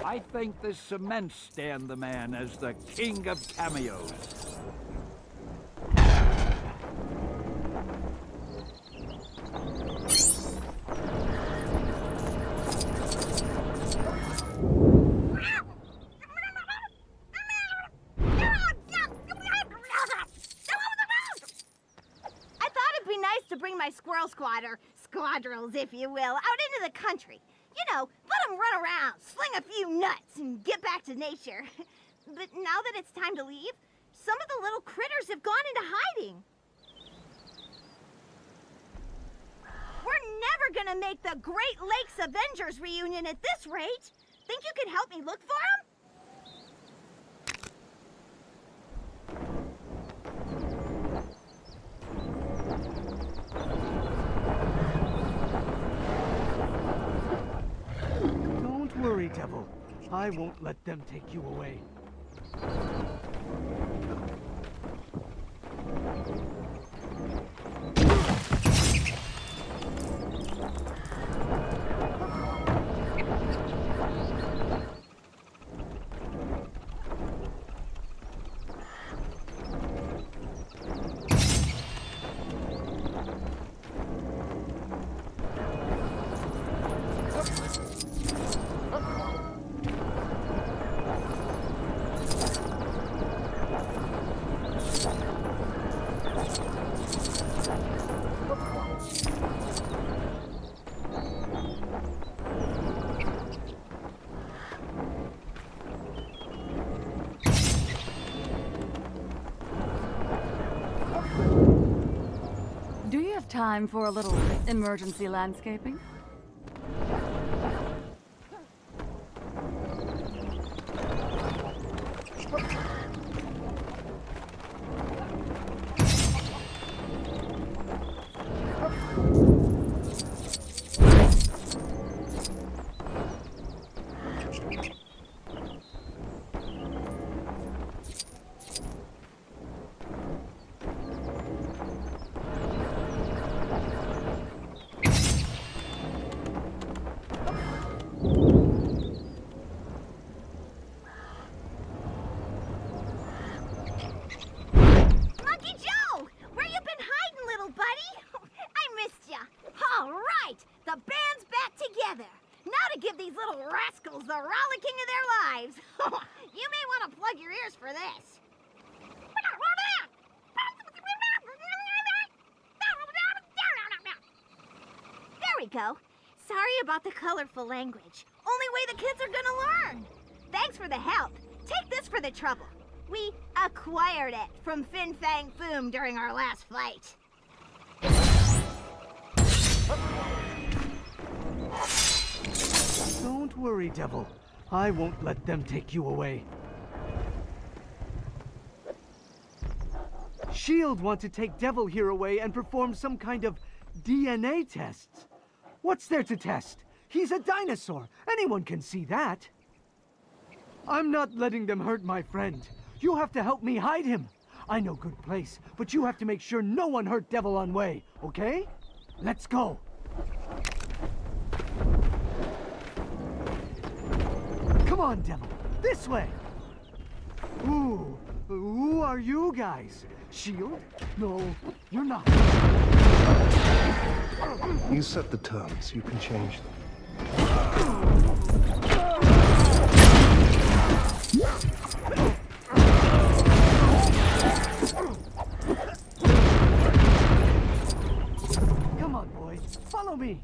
I think the cement stand the man as the king of cameos. My squirrel squadrels, if you will, out into the country. You know, let them run around, sling a few nuts, and get back to nature. But now that it's time to leave, some of the little critters have gone into hiding. We're never gonna make the Great Lakes Avengers reunion at this rate. Think you can help me look for them? Don't worry, Devil. I won't let them take you away. Do you have time for a little emergency landscaping? The rollicking of their lives. You may want to plug your ears for this. There we go. Sorry about the colorful language. Only way the kids are gonna learn. Thanks for the help. Take this for the trouble. We acquired it from Fin Fang Foom during our last fight. Don't worry, Devil. I won't let them take you away. S.H.I.E.L.D. want to take Devil here away and perform some kind of DNA tests. What's there to test? He's a dinosaur. Anyone can see that. I'm not letting them hurt my friend. You have to help me hide him. I know good place, but you have to make sure no one hurt Devil on way, okay? Let's go. Come on, Devil. This way. Ooh, who are you guys? S.H.I.E.L.D.? No, you're not. You set the terms. You can change them. Come on, boy. Follow me.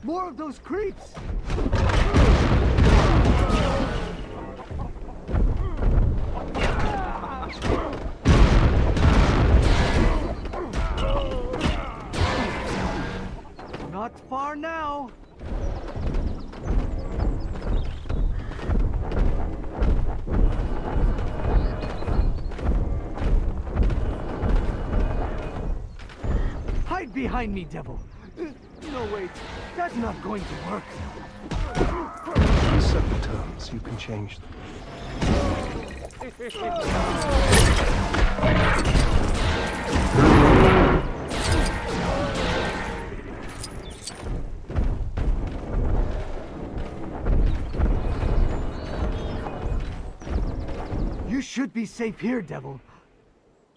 More of those creeps! Not far now. Hide behind me, devil. No, wait. That's not going to work. You set the terms, you can change them. You should be safe here, devil.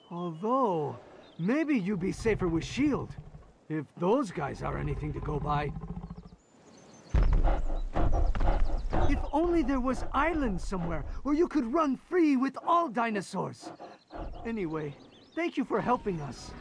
Although, maybe you'd be safer with S.H.I.E.L.D. If those guys are anything to go by. If only there was islands somewhere where you could run free with all dinosaurs. Anyway, thank you for helping us.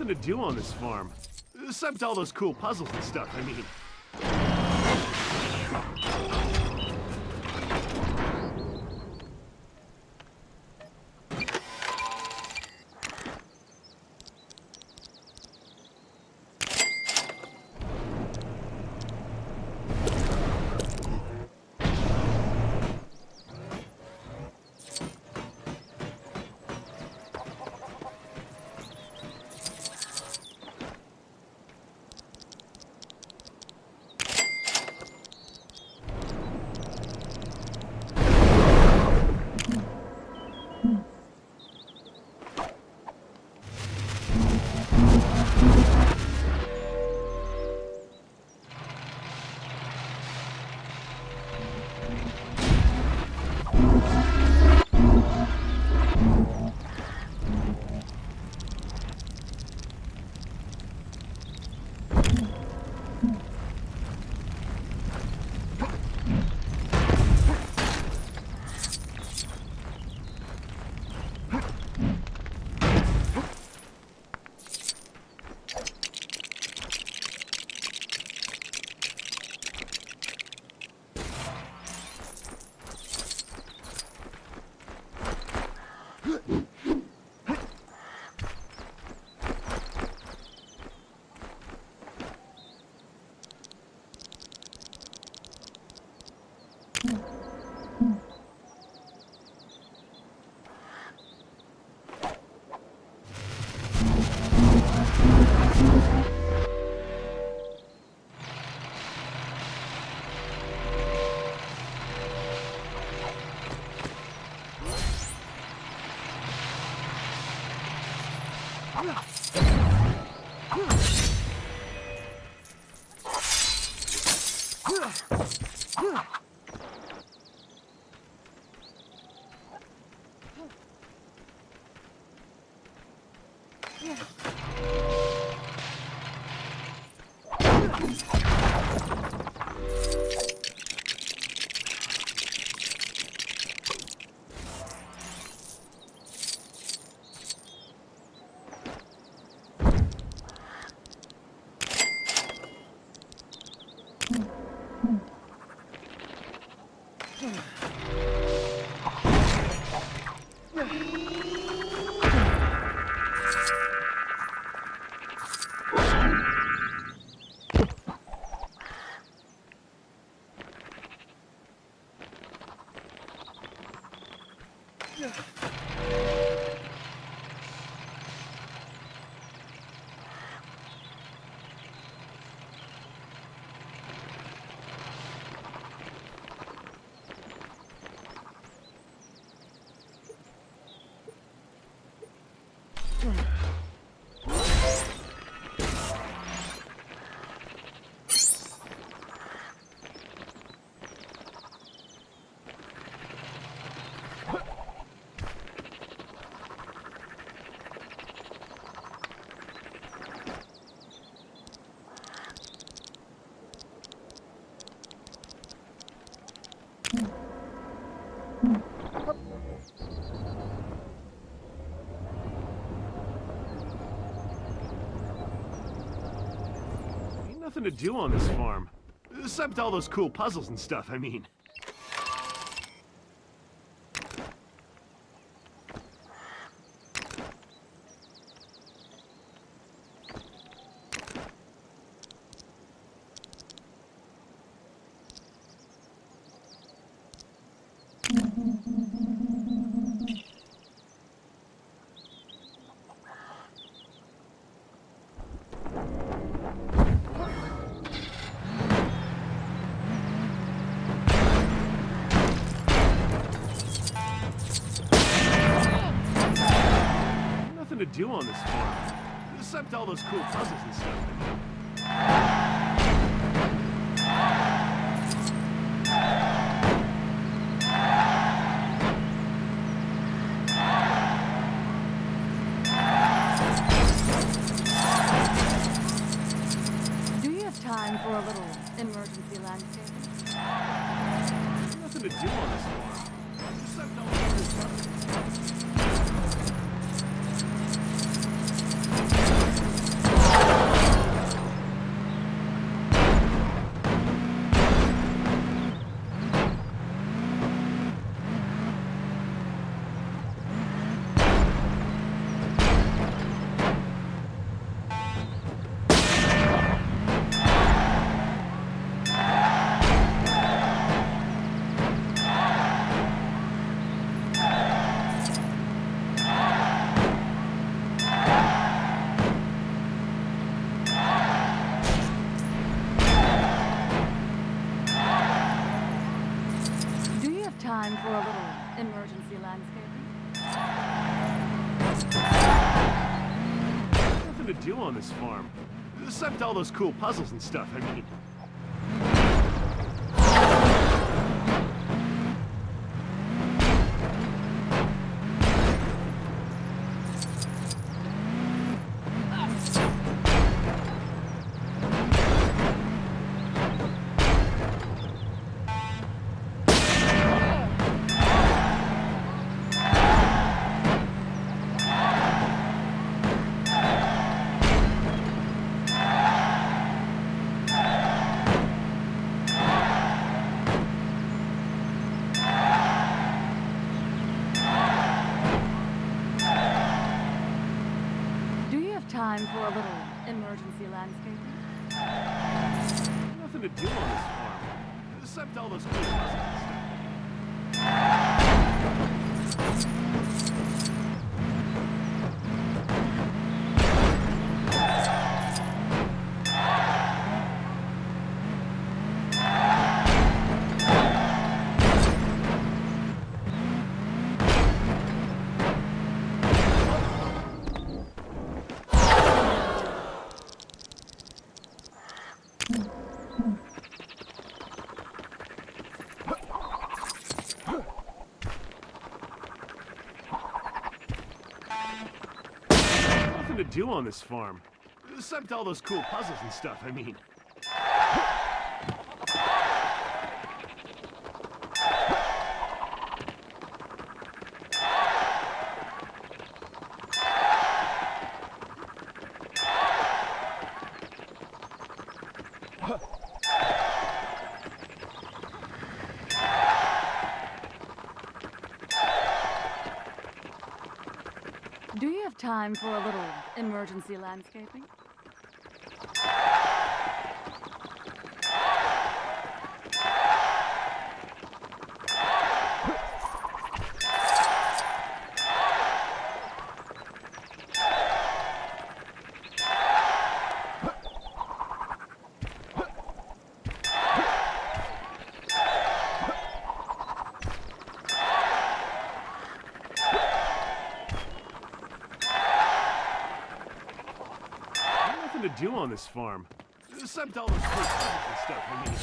To do on this farm. Except all those cool puzzles and stuff, I mean. Ain't nothing to do on this farm. Except all those cool puzzles and stuff, I mean. Nothing to do on this farm. Except all those cool puzzles and stuff. Do you have time for a little emergency landscaping? Nothing to do on this farm. Except all those cool puzzles. Do you have time for a little emergency landscaping? Nothing to do on this farm. Except all those cool puzzles and stuff, I mean. time for a little emergency landscaping? Nothing to do on this farm. Except all those cool puzzles and stuff. To do on this farm. Except all those cool puzzles and stuff, I mean. Do you have time for a little emergency landscaping? To do on this farm. Except all those cool puzzles and stuff, I mean.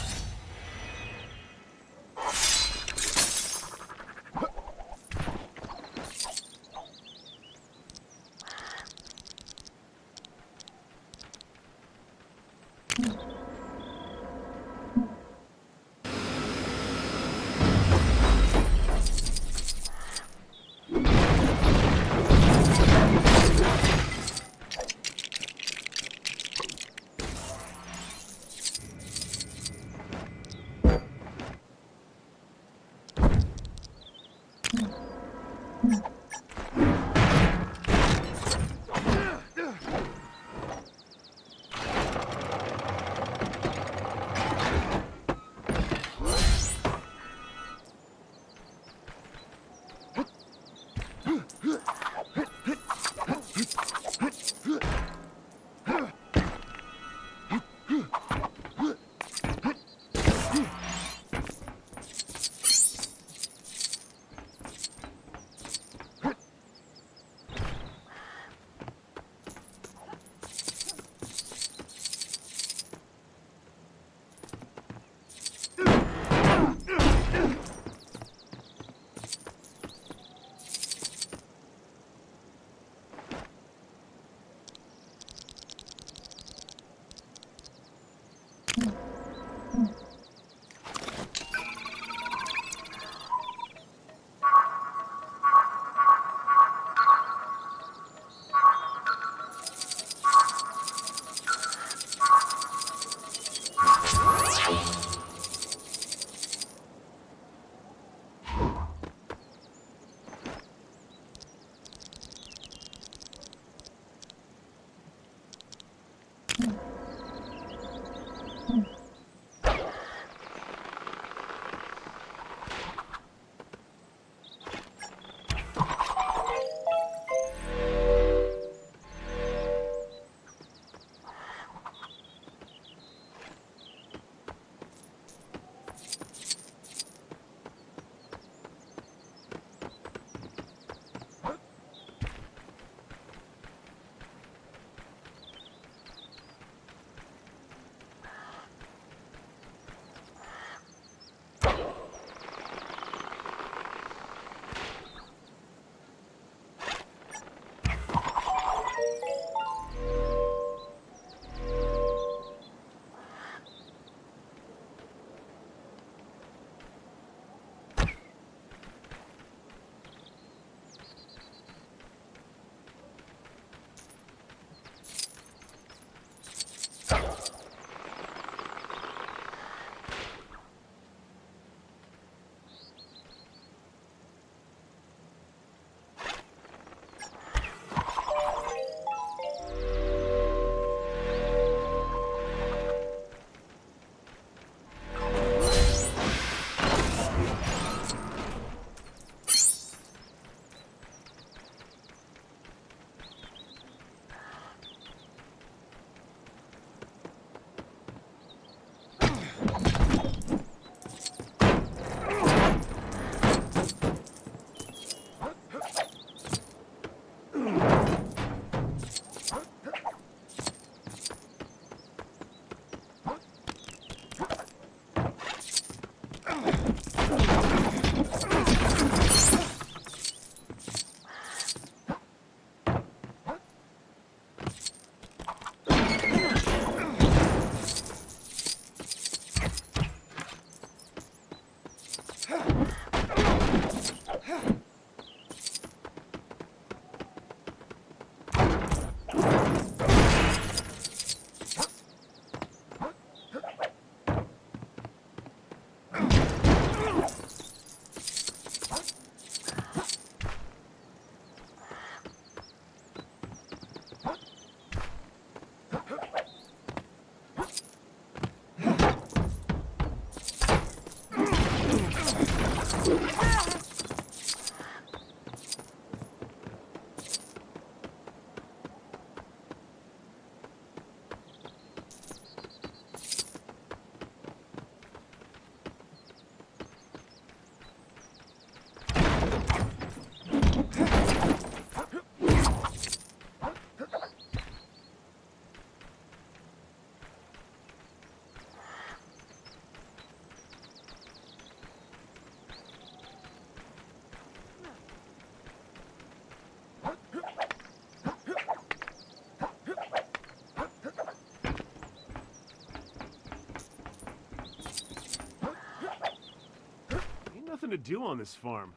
to do on this farm.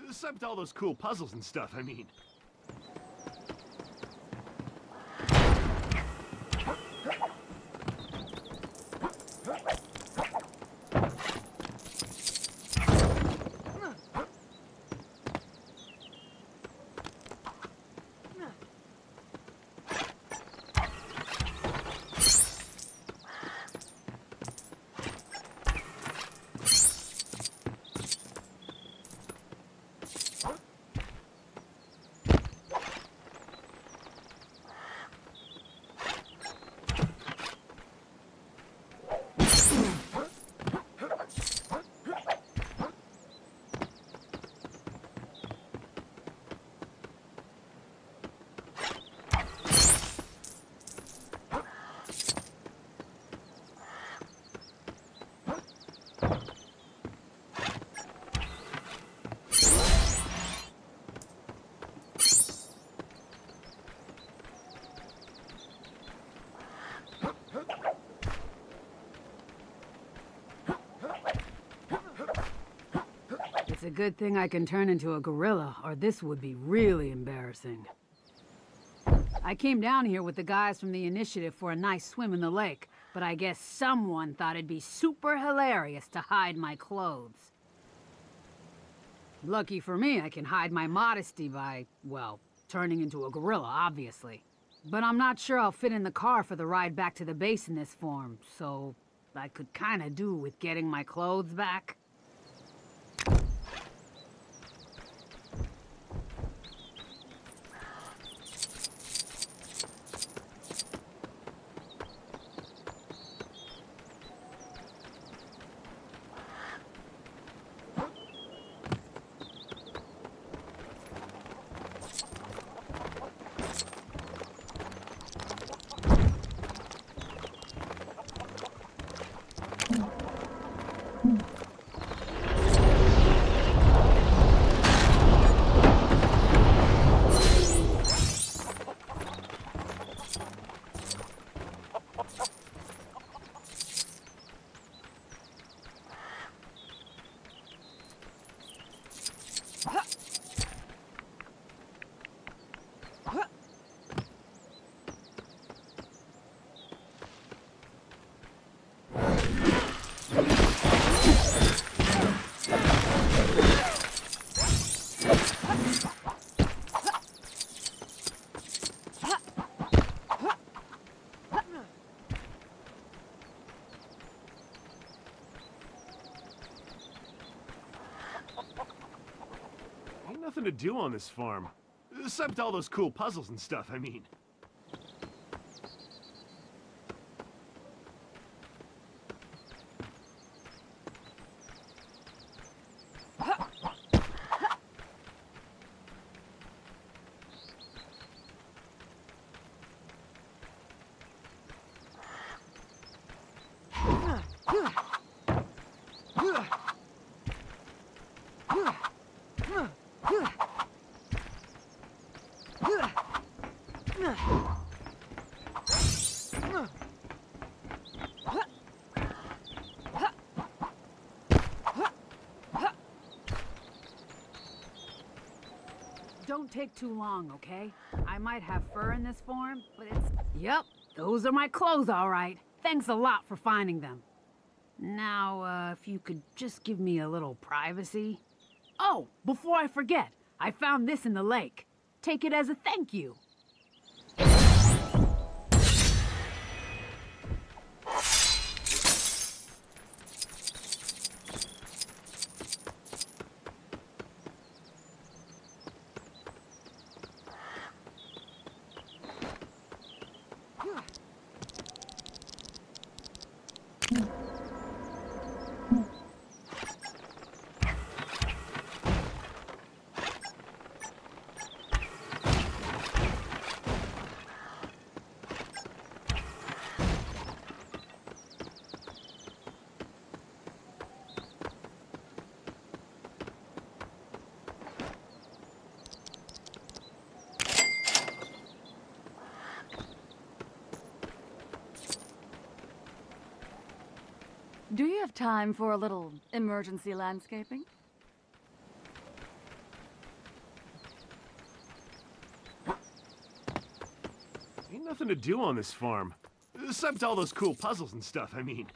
Except all those cool puzzles and stuff, I mean. It's a good thing I can turn into a gorilla, or this would be really embarrassing. I came down here with the guys from the initiative for a nice swim in the lake, but I guess someone thought it'd be super hilarious to hide my clothes. Lucky for me, I can hide my modesty by, well, turning into a gorilla, obviously. But I'm not sure I'll fit in the car for the ride back to the base in this form, so I could kinda do with getting my clothes back. Nothing to do on this farm. Except all those cool puzzles and stuff, I mean. Don't take too long, okay? I might have fur in this form, but it's... Yep, those are my clothes, all right. Thanks a lot for finding them. Now, if you could just give me a little privacy. Oh, before I forget, I found this in the lake. Take it as a thank you. Do you have time for a little emergency landscaping? Ain't nothing to do on this farm. Except all those cool puzzles and stuff, I mean.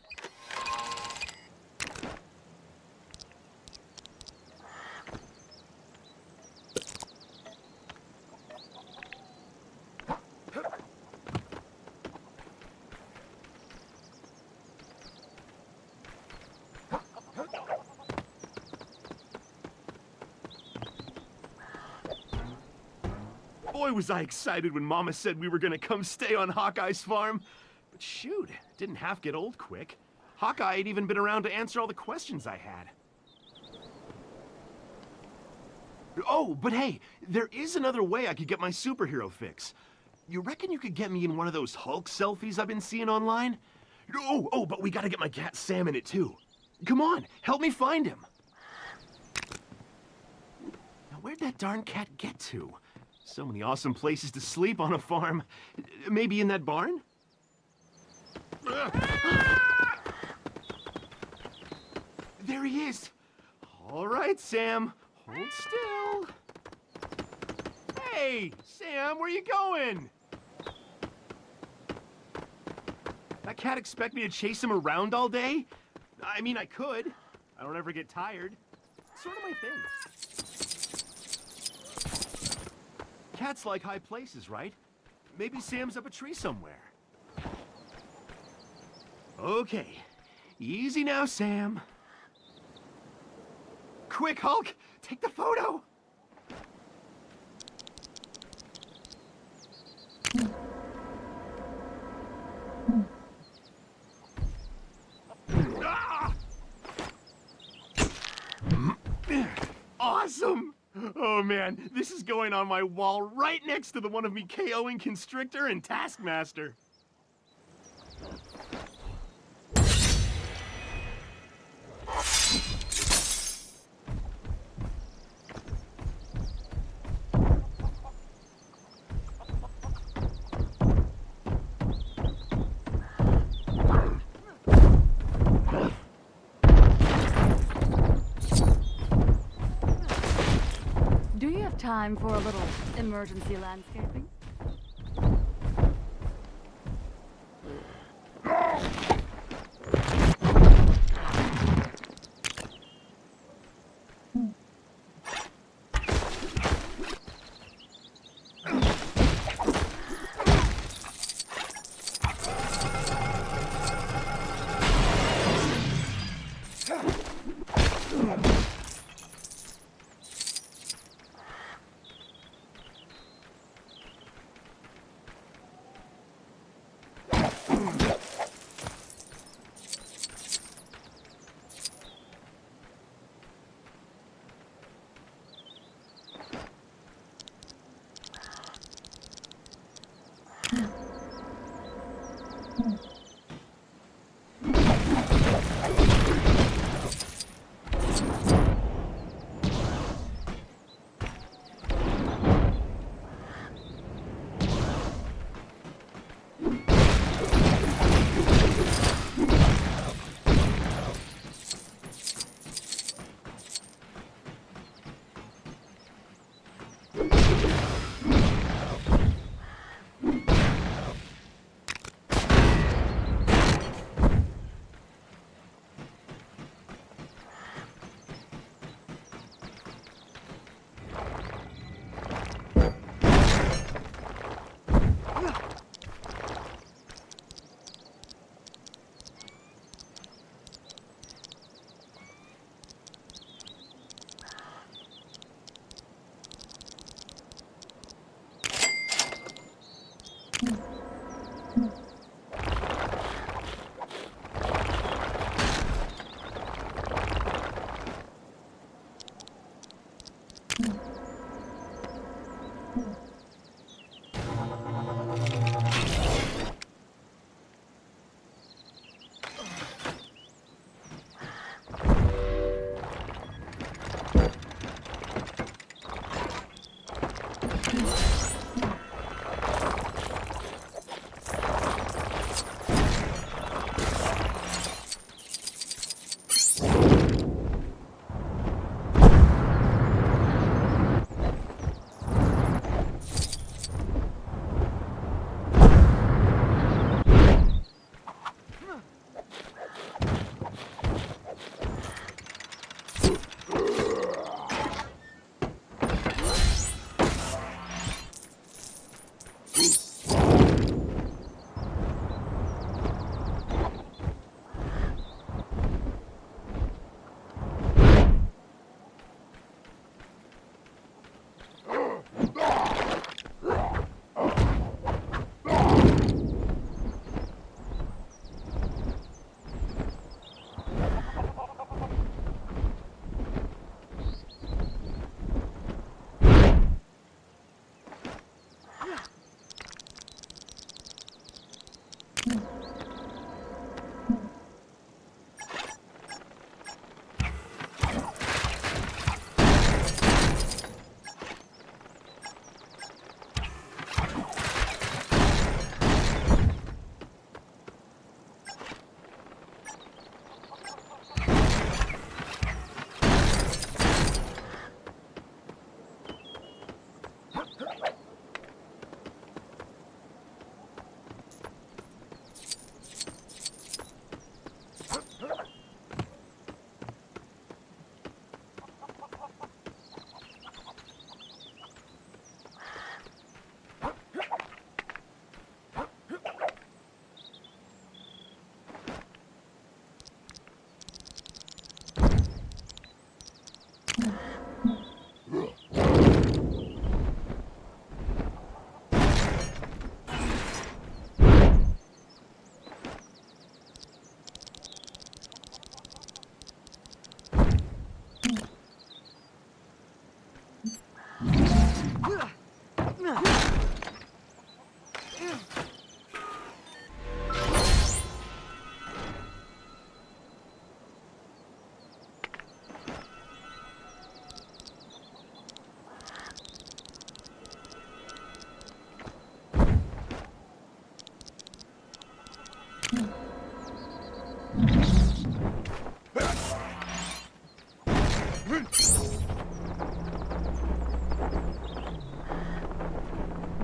Boy, was I excited when Mama said we were gonna come stay on Hawkeye's farm. But shoot, it didn't half get old quick. Hawkeye ain't even been around to answer all the questions I had. Oh, but hey, there is another way I could get my superhero fix. You reckon you could get me in one of those Hulk selfies I've been seeing online? Oh, but we gotta get my cat Sam in it too. Come on, help me find him. Now, where'd that darn cat get to? So many awesome places to sleep on a farm. Maybe in that barn? There he is. All right, Sam. Hold still. Hey, Sam, where you going? That cat expect me to chase him around all day? I mean, I could. I don't ever get tired. It's sort of my thing. Cats like high places, right? Maybe Sam's up a tree somewhere. Okay. Easy now, Sam. Quick, Hulk! Take the photo! Ah! Awesome! Oh man, this is going on my wall right next to the one of me KOing Constrictor and Taskmaster. Do you have time for a little emergency landscaping?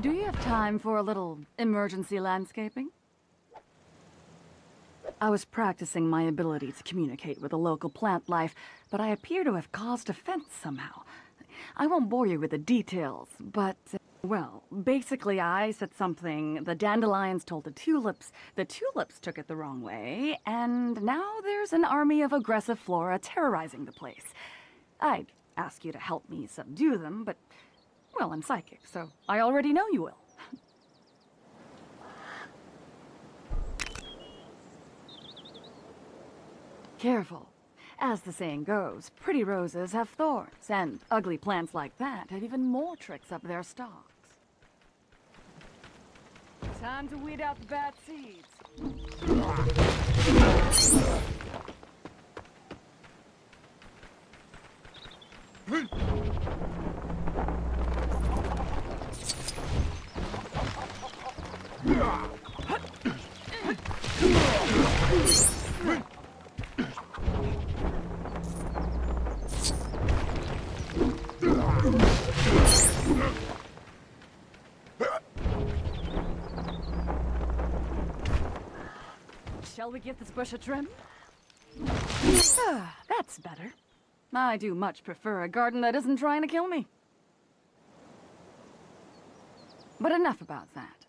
Do you have time for a little emergency landscaping? I was practicing my ability to communicate with the local plant life, but I appear to have caused offense somehow. I won't bore you with the details, but, well, basically I said something the dandelions told the tulips took it the wrong way, and now there's an army of aggressive flora terrorizing the place. I'd ask you to help me subdue them, but, well, I'm psychic, so I already know you will. Careful. As the saying goes, pretty roses have thorns, and ugly plants like that have even more tricks up their stalks. Time to weed out the bad seeds. Shall we give this bush a trim? That's better. I do much prefer a garden that isn't trying to kill me. But enough about that.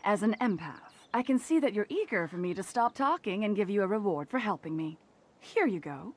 As an empath, I can see that you're eager for me to stop talking and give you a reward for helping me. Here you go.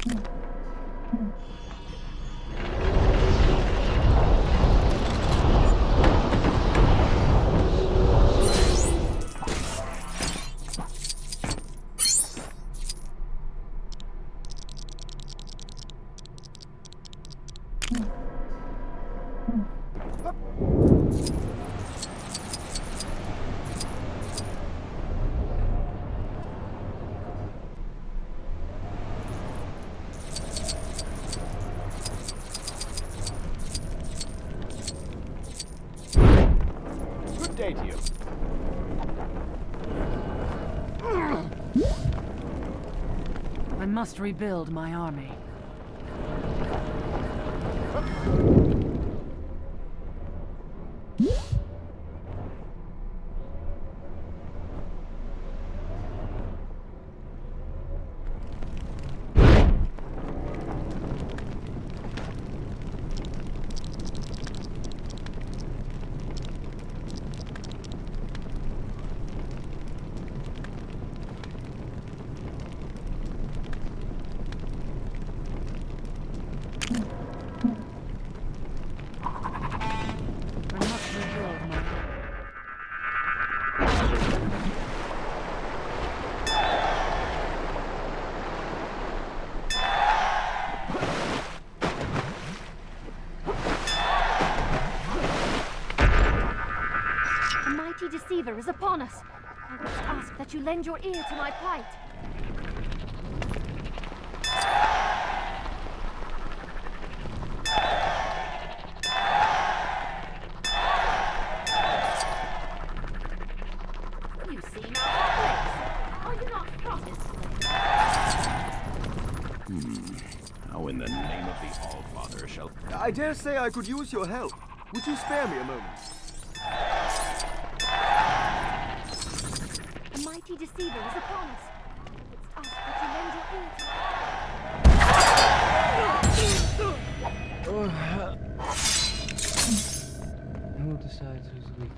Good day to you. I must rebuild my army. Deceiver is upon us. I must ask that you lend your ear to my plight. You seem out of place. Are you not promised? How in the name of the Allfather shall... I dare say I could use your help. Would you spare me a moment? A mighty deceiver is upon us. I must ask that you lend your ear to Who decides who's weak?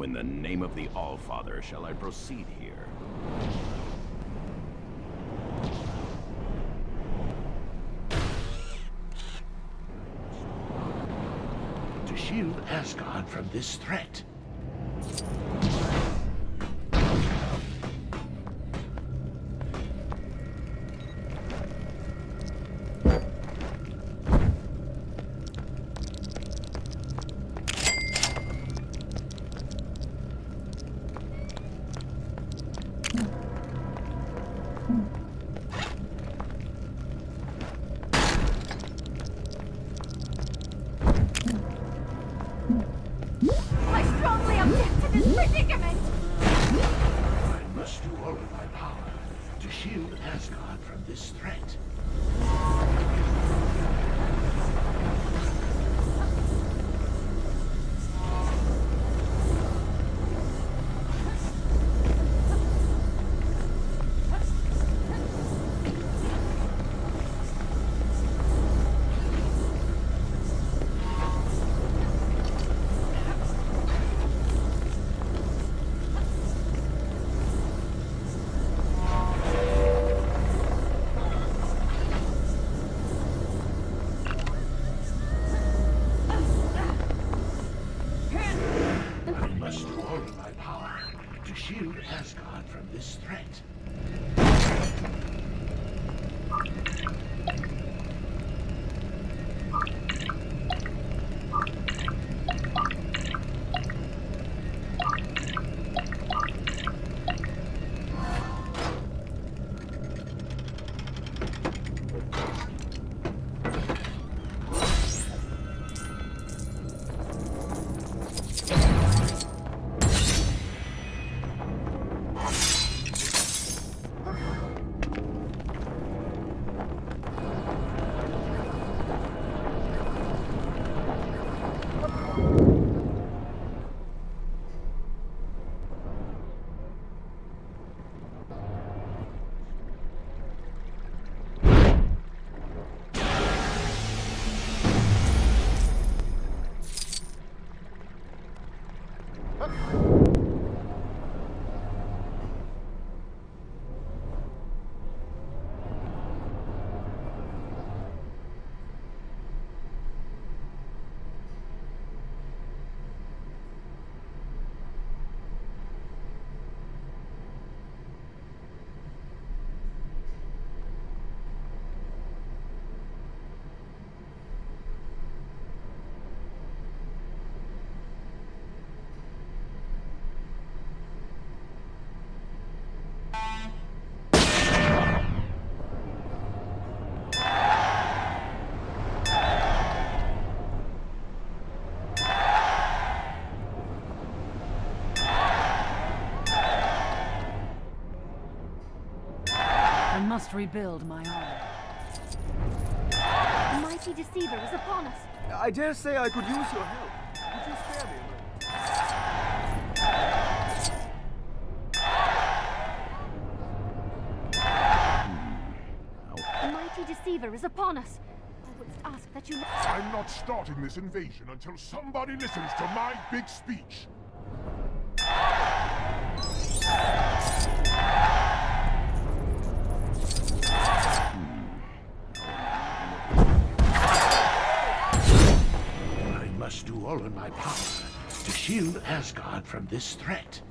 In the name of the Allfather shall I proceed here? To shield Asgard from this threat. shield Asgard from this threat. I must do all in my power to shield Asgard from this threat. I must rebuild my armor. The mighty deceiver is upon us. I dare say I could use your help. Would you spare me a moment? The mighty deceiver is upon us. I would ask that you... I'm not starting this invasion until somebody listens to my big speech. I must do all in my power to shield Asgard from this threat.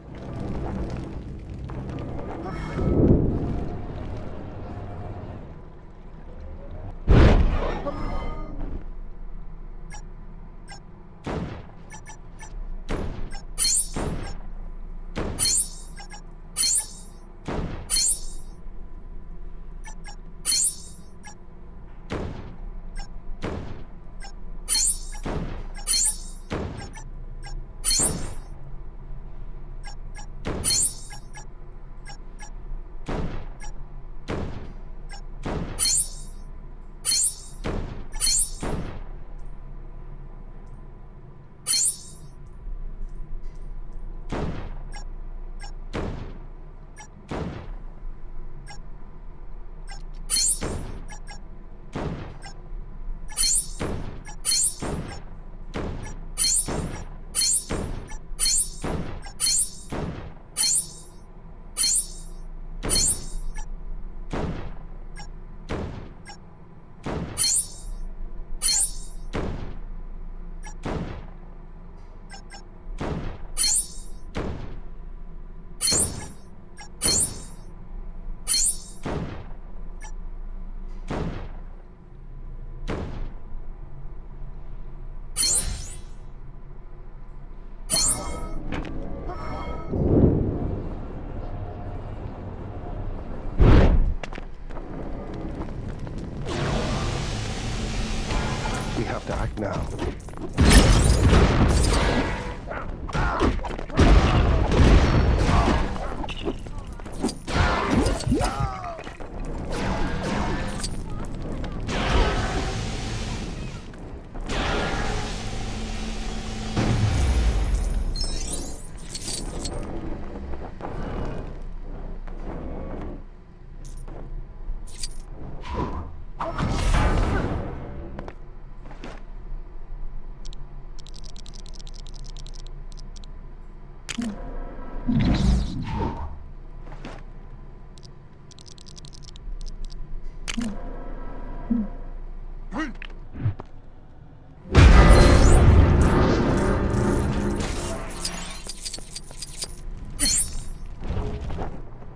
We have to act now.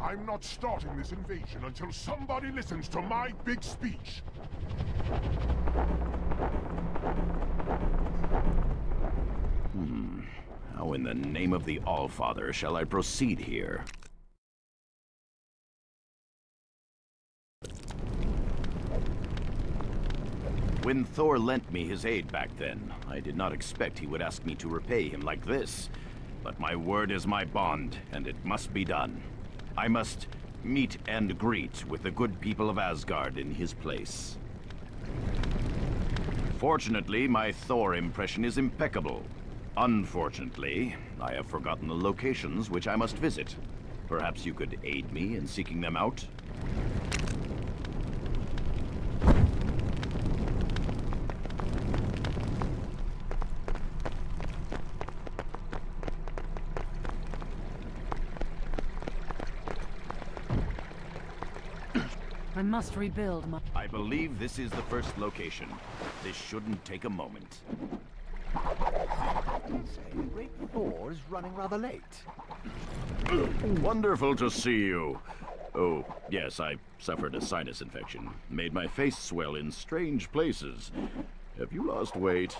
I'm not starting this invasion until somebody listens to my big speech. How in the name of the Allfather shall I proceed here? When Thor lent me his aid back then, I did not expect he would ask me to repay him like this. But my word is my bond, and it must be done. I must meet and greet with the good people of Asgard in his place. Fortunately, my Thor impression is impeccable. Unfortunately, I have forgotten the locations which I must visit. Perhaps you could aid me in seeking them out? I must rebuild my... I believe this is the first location. This shouldn't take a moment. Great Thor is running rather late. Wonderful to see you. Oh, yes, I suffered a sinus infection. Made my face swell in strange places. Have you lost weight?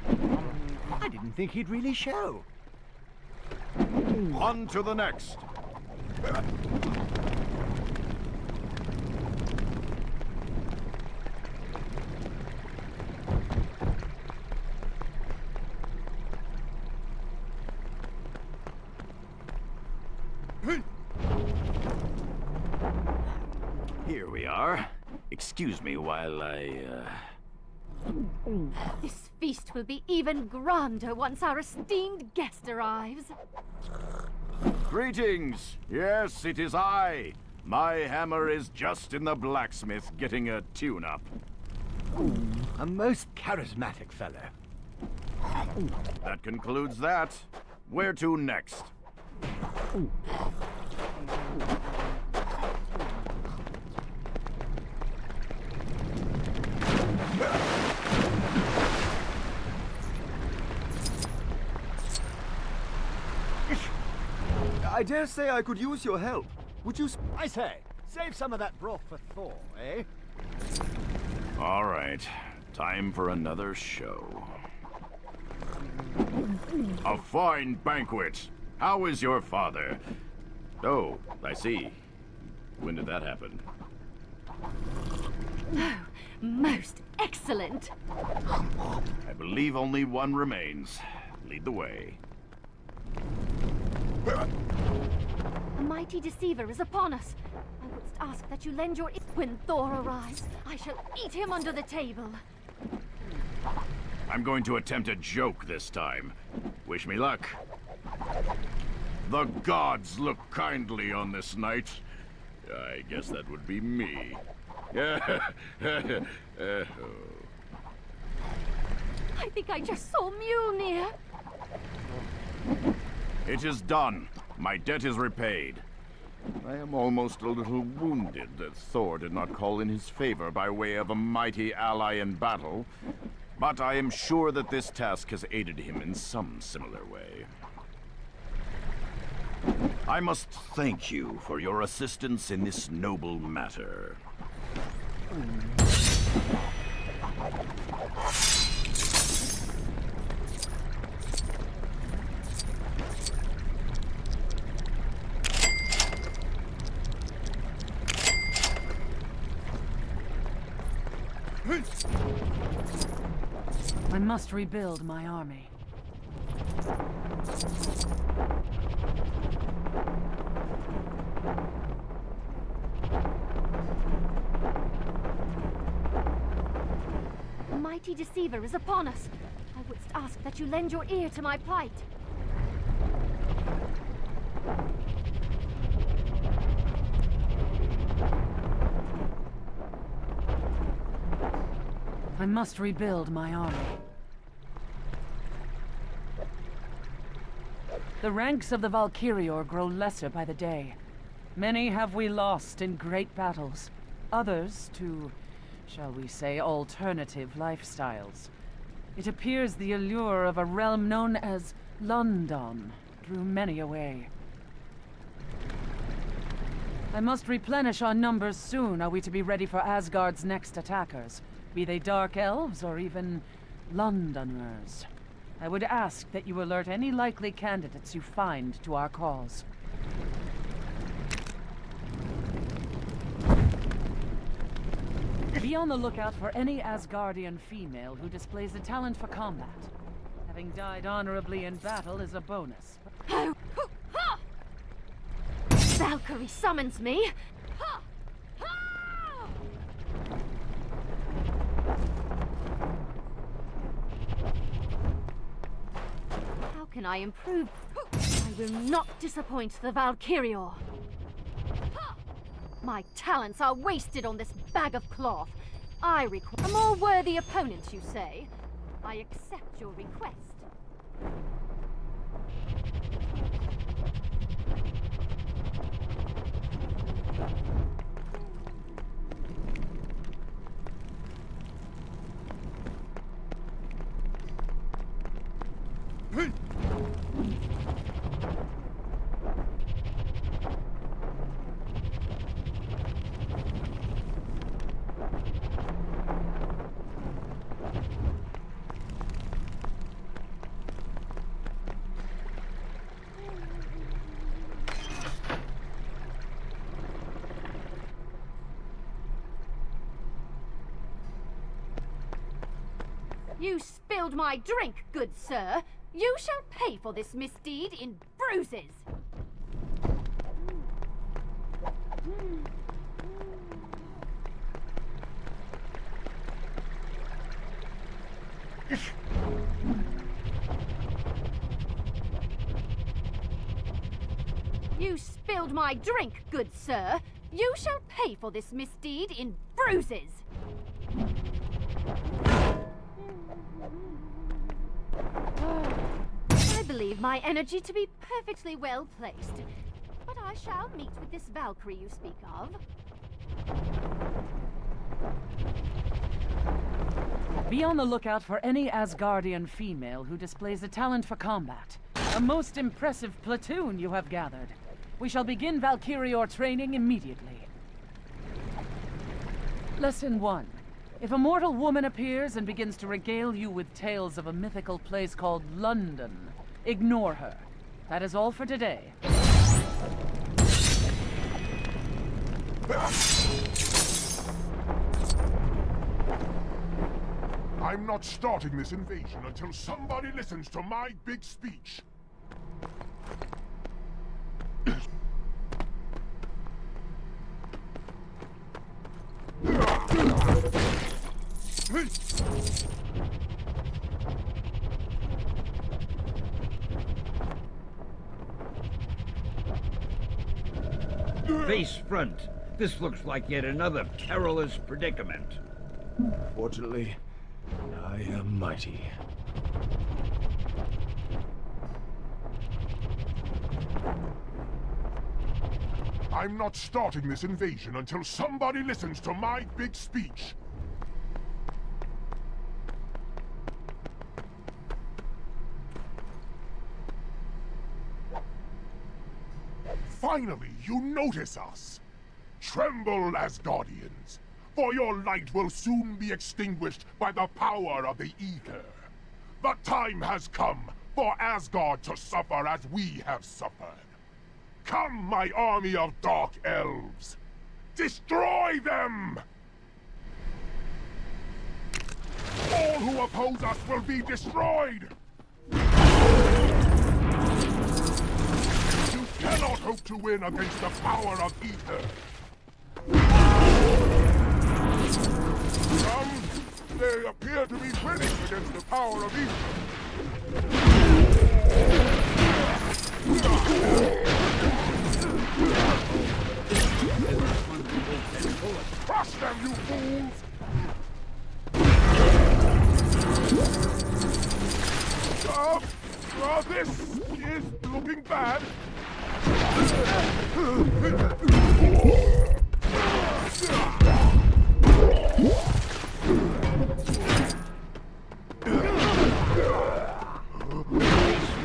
I didn't think he'd really show. On to the next. Here we are. Excuse me while I, This feast will be even grander once our esteemed guest arrives. Greetings! Yes, it is I. My hammer is just in the blacksmith getting a tune-up. A most charismatic fellow. That concludes that. Where to next? I dare say I could use your help. Would you... I say, save some of that broth for Thor, eh? All right. Time for another show. A fine banquet. How is your father? Oh, I see. When did that happen? Oh, most excellent. I believe only one remains. Lead the way. A mighty deceiver is upon us. I would ask that you lend your ear. When Thor arrives, I shall eat him under the table. I'm going to attempt a joke this time. Wish me luck. The gods look kindly on this night. I guess that would be me. I think I just saw Mjolnir. It is done. My debt is repaid. I am almost a little wounded that Thor did not call in his favor by way of a mighty ally in battle, but I am sure that this task has aided him in some similar way. I must thank you for your assistance in this noble matter. I must rebuild my army. A mighty deceiver is upon us. I would ask that you lend your ear to my plight. I must rebuild my army. The ranks of the Valkyrior grow lesser by the day. Many have we lost in great battles. Others to, shall we say, alternative lifestyles. It appears the allure of a realm known as London drew many away. I must replenish our numbers soon, are we to be ready for Asgard's next attackers, be they dark elves or even Londoners. I would ask that you alert any likely candidates you find to our cause. Be on the lookout for any Asgardian female who displays a talent for combat. Having died honorably in battle is a bonus. Valkyrie summons me! How can I improve? I will not disappoint the Valkyrior. My talents are wasted on this bag of cloth. I require a more worthy opponent, you say? I accept your request. You spilled my drink, good sir. You shall pay for this misdeed in bruises. You spilled my drink, good sir. You shall pay for this misdeed in bruises. I believe my energy to be perfectly well placed, but I shall meet with this Valkyrie you speak of. Be on the lookout for any Asgardian female who displays a talent for combat. A most impressive platoon you have gathered. We shall begin Valkyrior training immediately. Lesson 1. If a mortal woman appears and begins to regale you with tales of a mythical place called London, ignore her. That is all for today. I'm not starting this invasion until somebody listens to my big speech. Face front. This looks like yet another perilous predicament. Fortunately, I am mighty. I'm not starting this invasion until somebody listens to my big speech. Finally, you notice us. Tremble, Asgardians, for your light will soon be extinguished by the power of the ether. The time has come for Asgard to suffer as we have suffered. Come, my army of dark elves! Destroy them! All who oppose us will be destroyed! You cannot hope to win against the power of ether! They appear to be winning against the power of evil. Crush them, you fools! Stop! This is looking bad.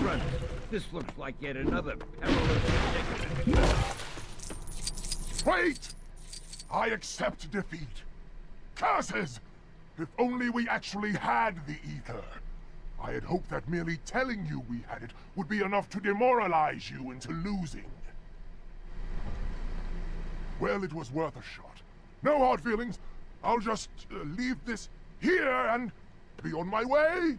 Front. This looks like yet another perilous predicament. Wait! I accept defeat. Curses! If only we actually had the ether. I had hoped that merely telling you we had it would be enough to demoralize you into losing. Well, it was worth a shot. No hard feelings. I'll just leave this here and be on my way.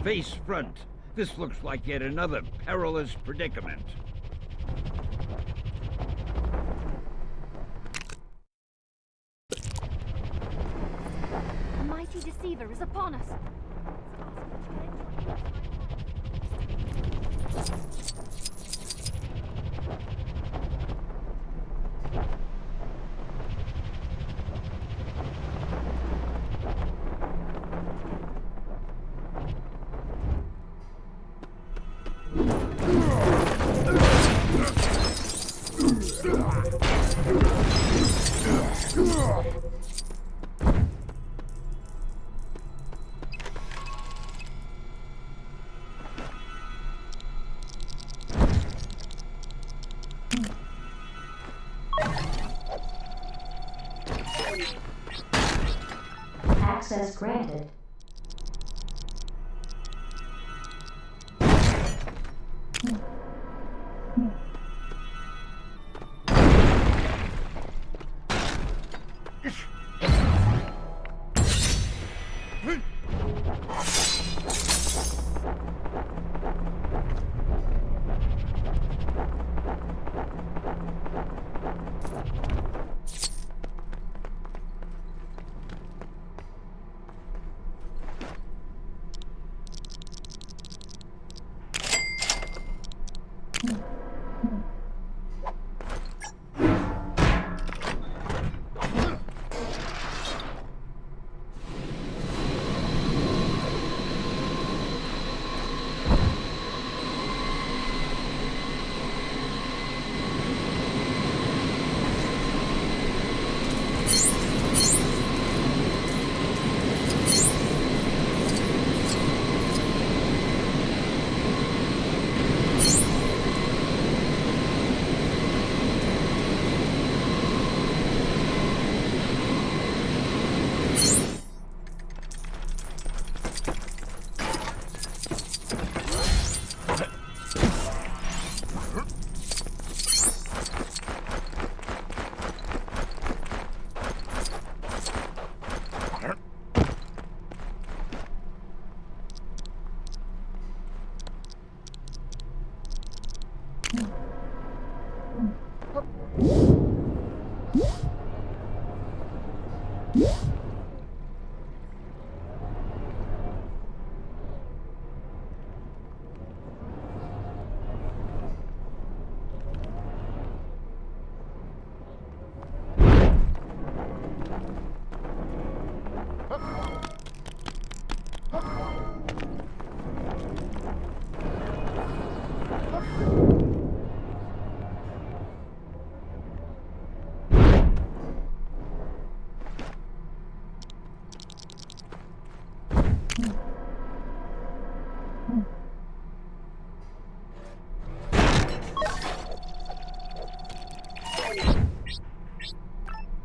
Face front. This looks like yet another perilous predicament. A mighty deceiver is upon us. Access granted.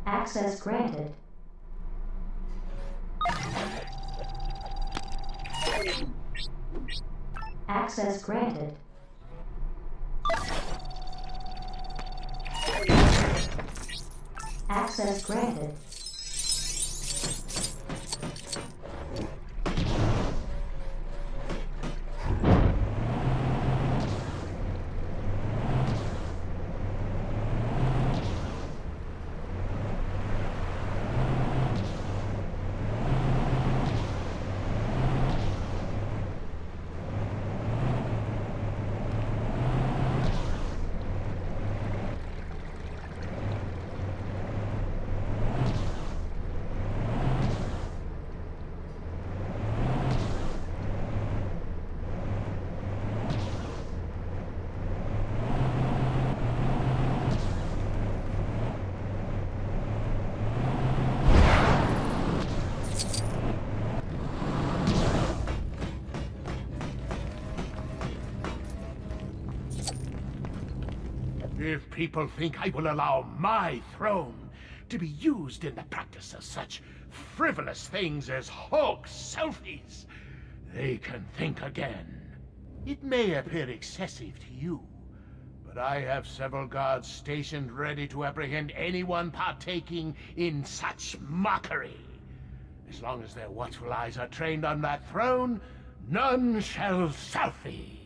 Access granted. Access granted. Access granted. If people think I will allow my throne to be used in the practice of such frivolous things as Hulk selfies, they can think again. It may appear excessive to you, but I have several guards stationed ready to apprehend anyone partaking in such mockery. As long as their watchful eyes are trained on that throne, none shall selfie.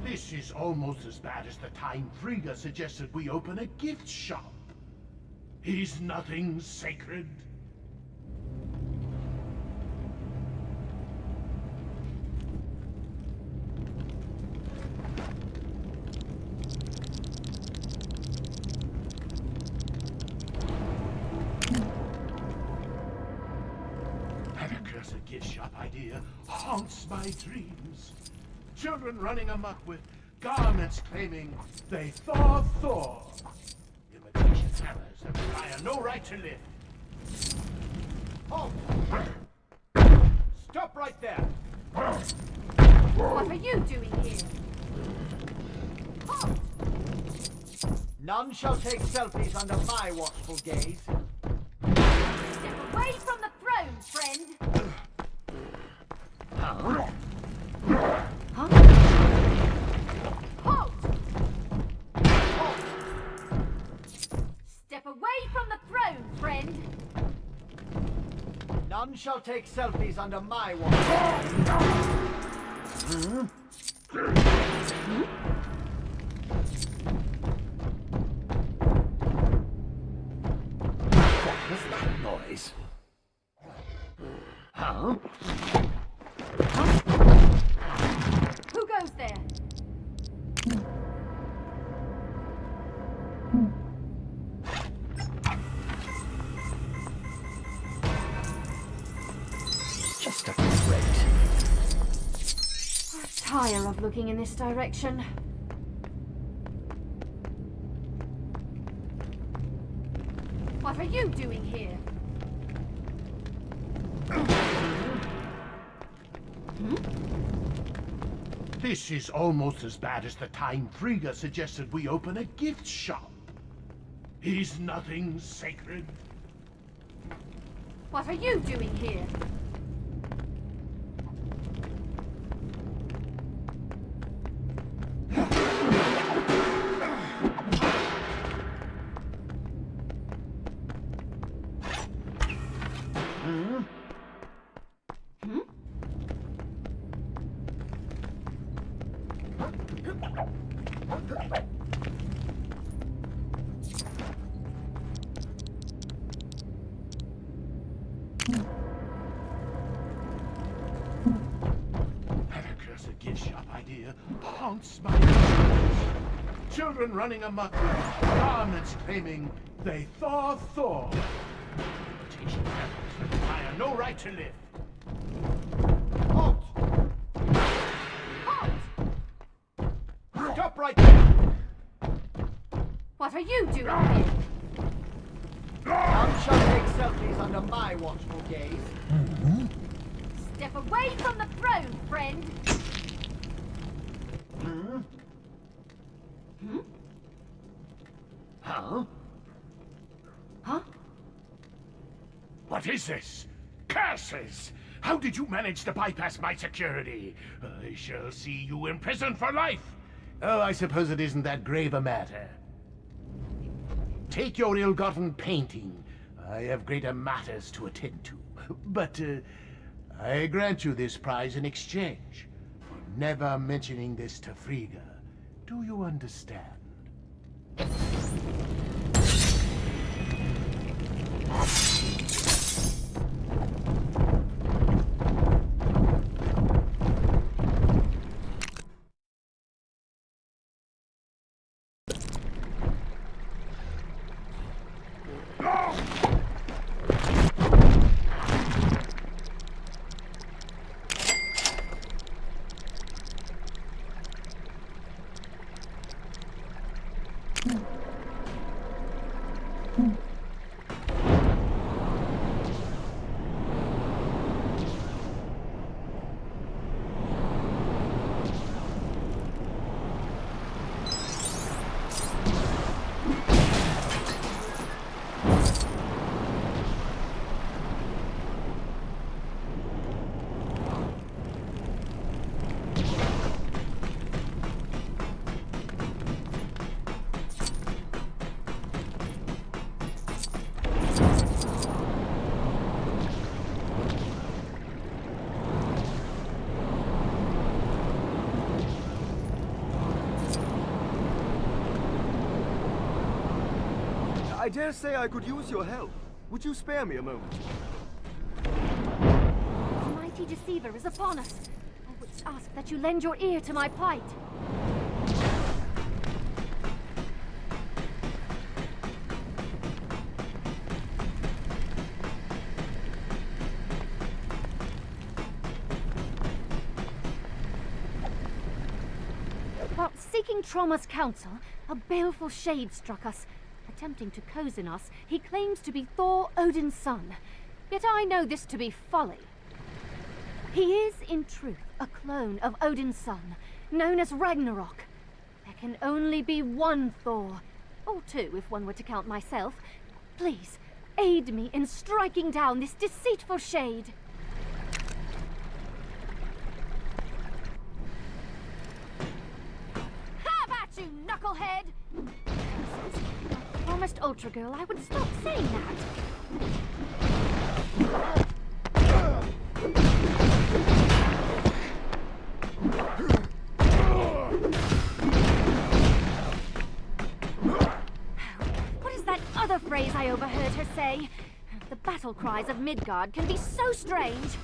This is almost as bad as the time Frigga suggested we open a gift shop. Is nothing sacred? An accursed gift shop idea haunts my dreams. Children running amok with garments claiming they thaw Thor. Imitation hammers that require no right to live. Halt! Stop right there! What are you doing here? Halt! None shall take selfies under my watchful gaze. Step away from the throne, friend! Huh? Huh? Halt! Halt! Step away from the throne, friend! None shall take selfies under my watchful gaze. What was that noise? Huh? Who goes there? Just a great. I tire of looking in this direction. What are you doing here? This is almost as bad as the time Frigga suggested we open a gift shop. Is nothing sacred? What are you doing here? Haunts my dreams. Children running amok with garments claiming they thaw Thor. Imitation hammers that require no right to live. Halt! Halt! Stop right there! What are you doing here? None shall take selfies under my watchful gaze. Step away from the throne, friend! Huh? Huh? What is this? Curses! How did you manage to bypass my security? I shall see you in prison for life! Oh, I suppose it isn't that grave a matter. Take your ill-gotten painting. I have greater matters to attend to. But, I grant you this prize in exchange for never mentioning this to Frigga. Do you understand? I dare say I could use your help. Would you spare me a moment? The mighty deceiver is upon us. I would ask that you lend your ear to my plight. While seeking Trauma's counsel, a baleful shade struck us. Attempting to cozen us, he claims to be Thor, Odin's son. Yet I know this to be folly. He is, in truth, a clone of Odin's son, known as Ragnarok. There can only be one Thor, or two if one were to count myself. Please, aid me in striking down this deceitful shade. Have at you, knucklehead! I promised Ultra Girl I would stop saying that. What is that other phrase I overheard her say? The battle cries of Midgard can be so strange.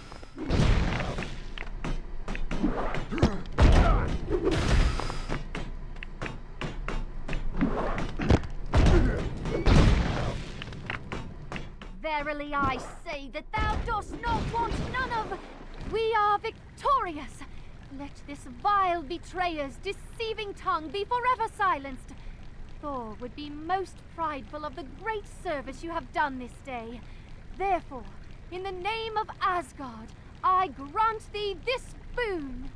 Verily I say that thou dost not want none of. We are victorious. Let this vile betrayer's deceiving tongue be forever silenced. Thor would be most prideful of the great service you have done this day. Therefore, in the name of Asgard, I grant thee this boon.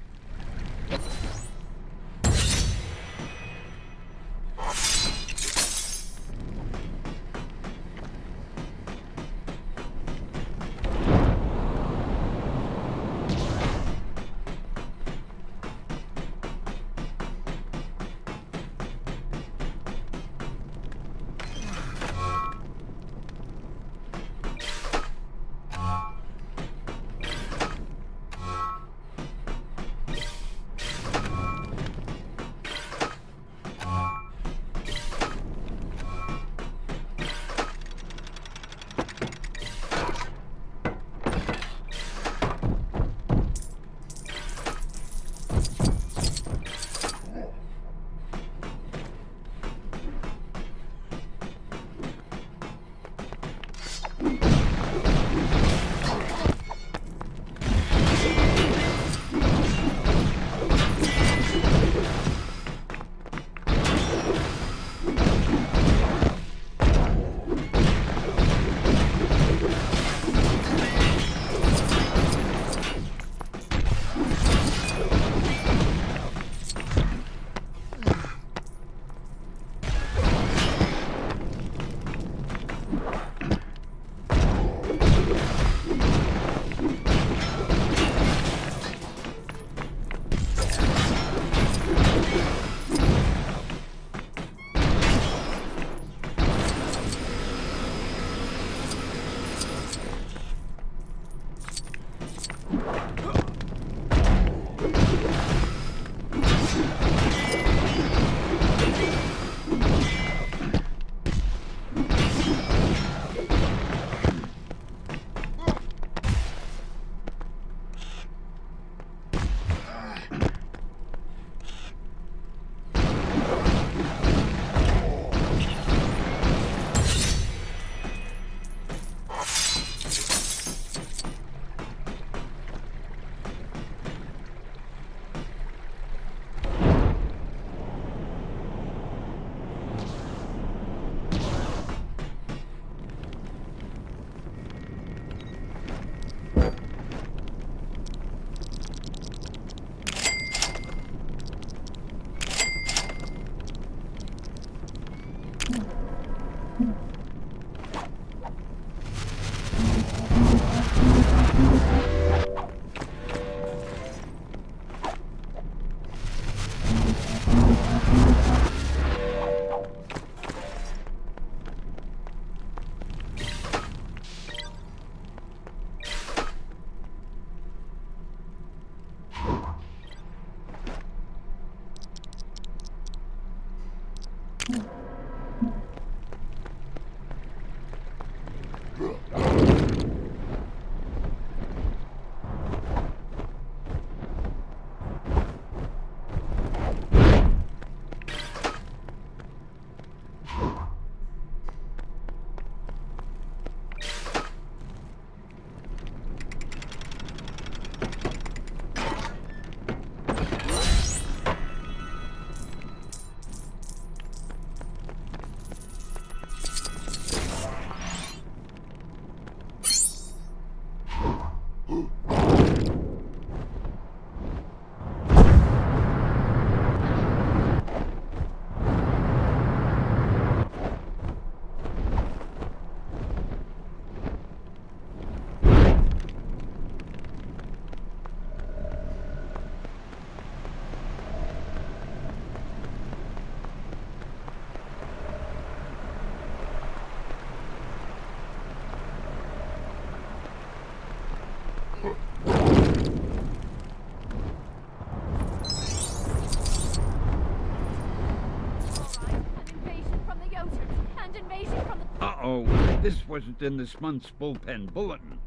Uh-oh, this wasn't in this month's bullpen bulletin.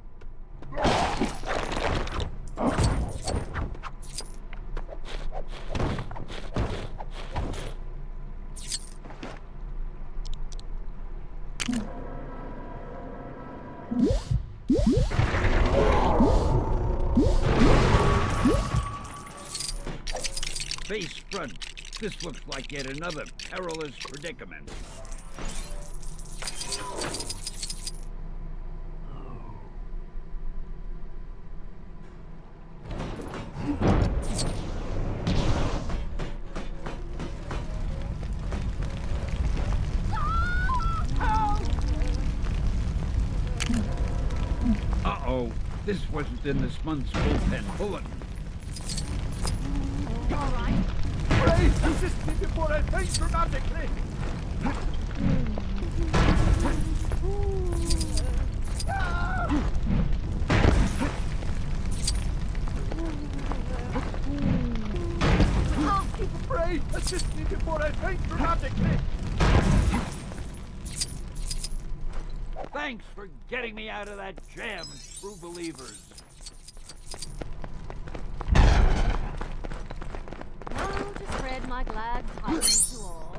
Face front. This looks like yet another perilous predicament. Uh-oh, this wasn't in this month's bullpen bulletin. All right. Ray, assist me before I faint dramatically. Ray, assist me before I faint dramatically. Thanks for getting me out of that jam, true believers. Now to spread my glad tidings to all.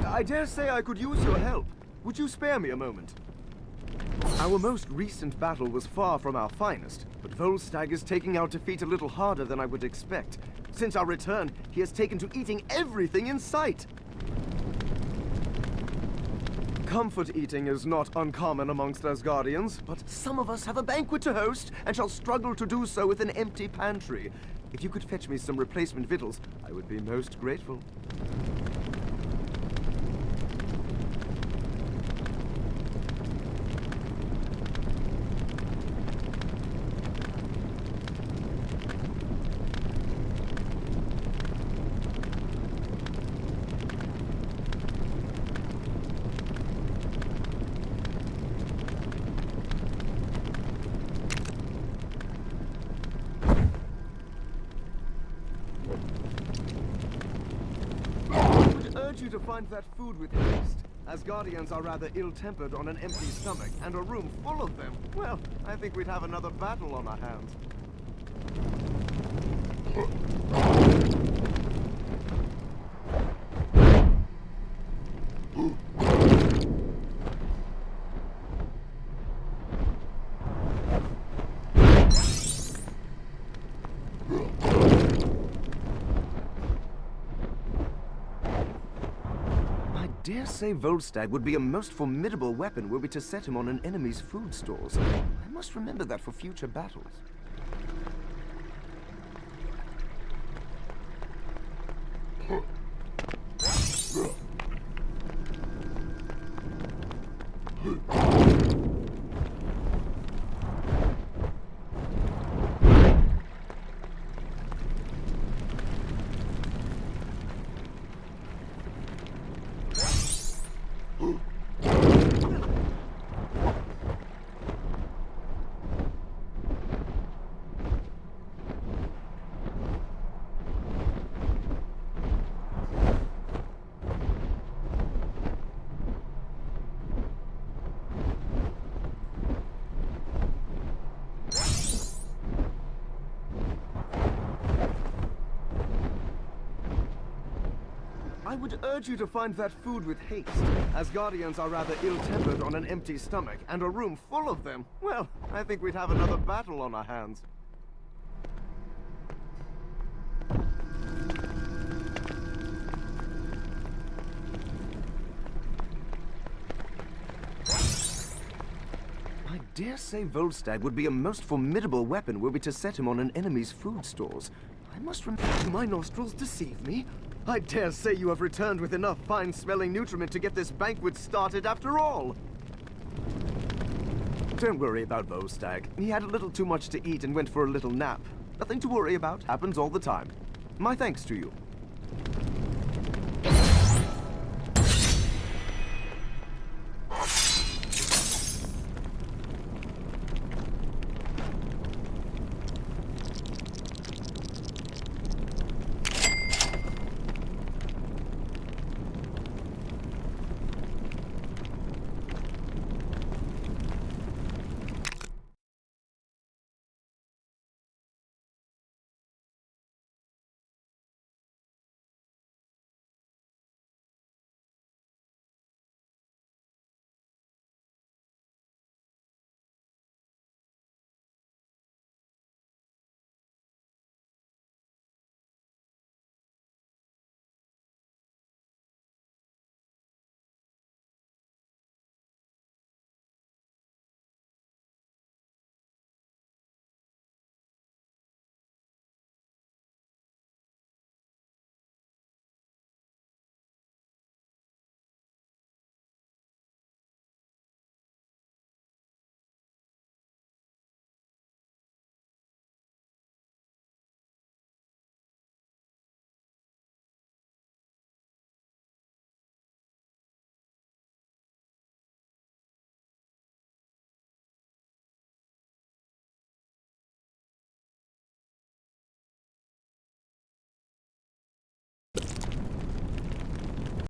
I dare say I could use your help. Would you spare me a moment? Our most recent battle was far from our finest, but Volstagg is taking our defeat a little harder than I would expect. Since our return, he has taken to eating everything in sight. Comfort eating is not uncommon amongst Asgardians, but some of us have a banquet to host and shall struggle to do so with an empty pantry. If you could fetch me some replacement victuals, I would be most grateful. You to find that food with haste. Asgardians are rather ill-tempered on an empty stomach, and a room full of them. Well, I think we'd have another battle on our hands. dare say Volstagg would be a most formidable weapon were we to set him on an enemy's food stores. I must remember that for future battles. I would urge you to find that food with haste. Asgardians are rather ill-tempered on an empty stomach, and a room full of them. Well, I think we'd have another battle on our hands. I dare say Volstagg would be a most formidable weapon were we to set him on an enemy's food stores. I must remember. My nostrils deceive me. I dare say you have returned with enough fine-smelling nutriment to get this banquet started after all. Don't worry about Volstagg. He had a little too much to eat and went for a little nap. Nothing to worry about. Happens all the time. My thanks to you.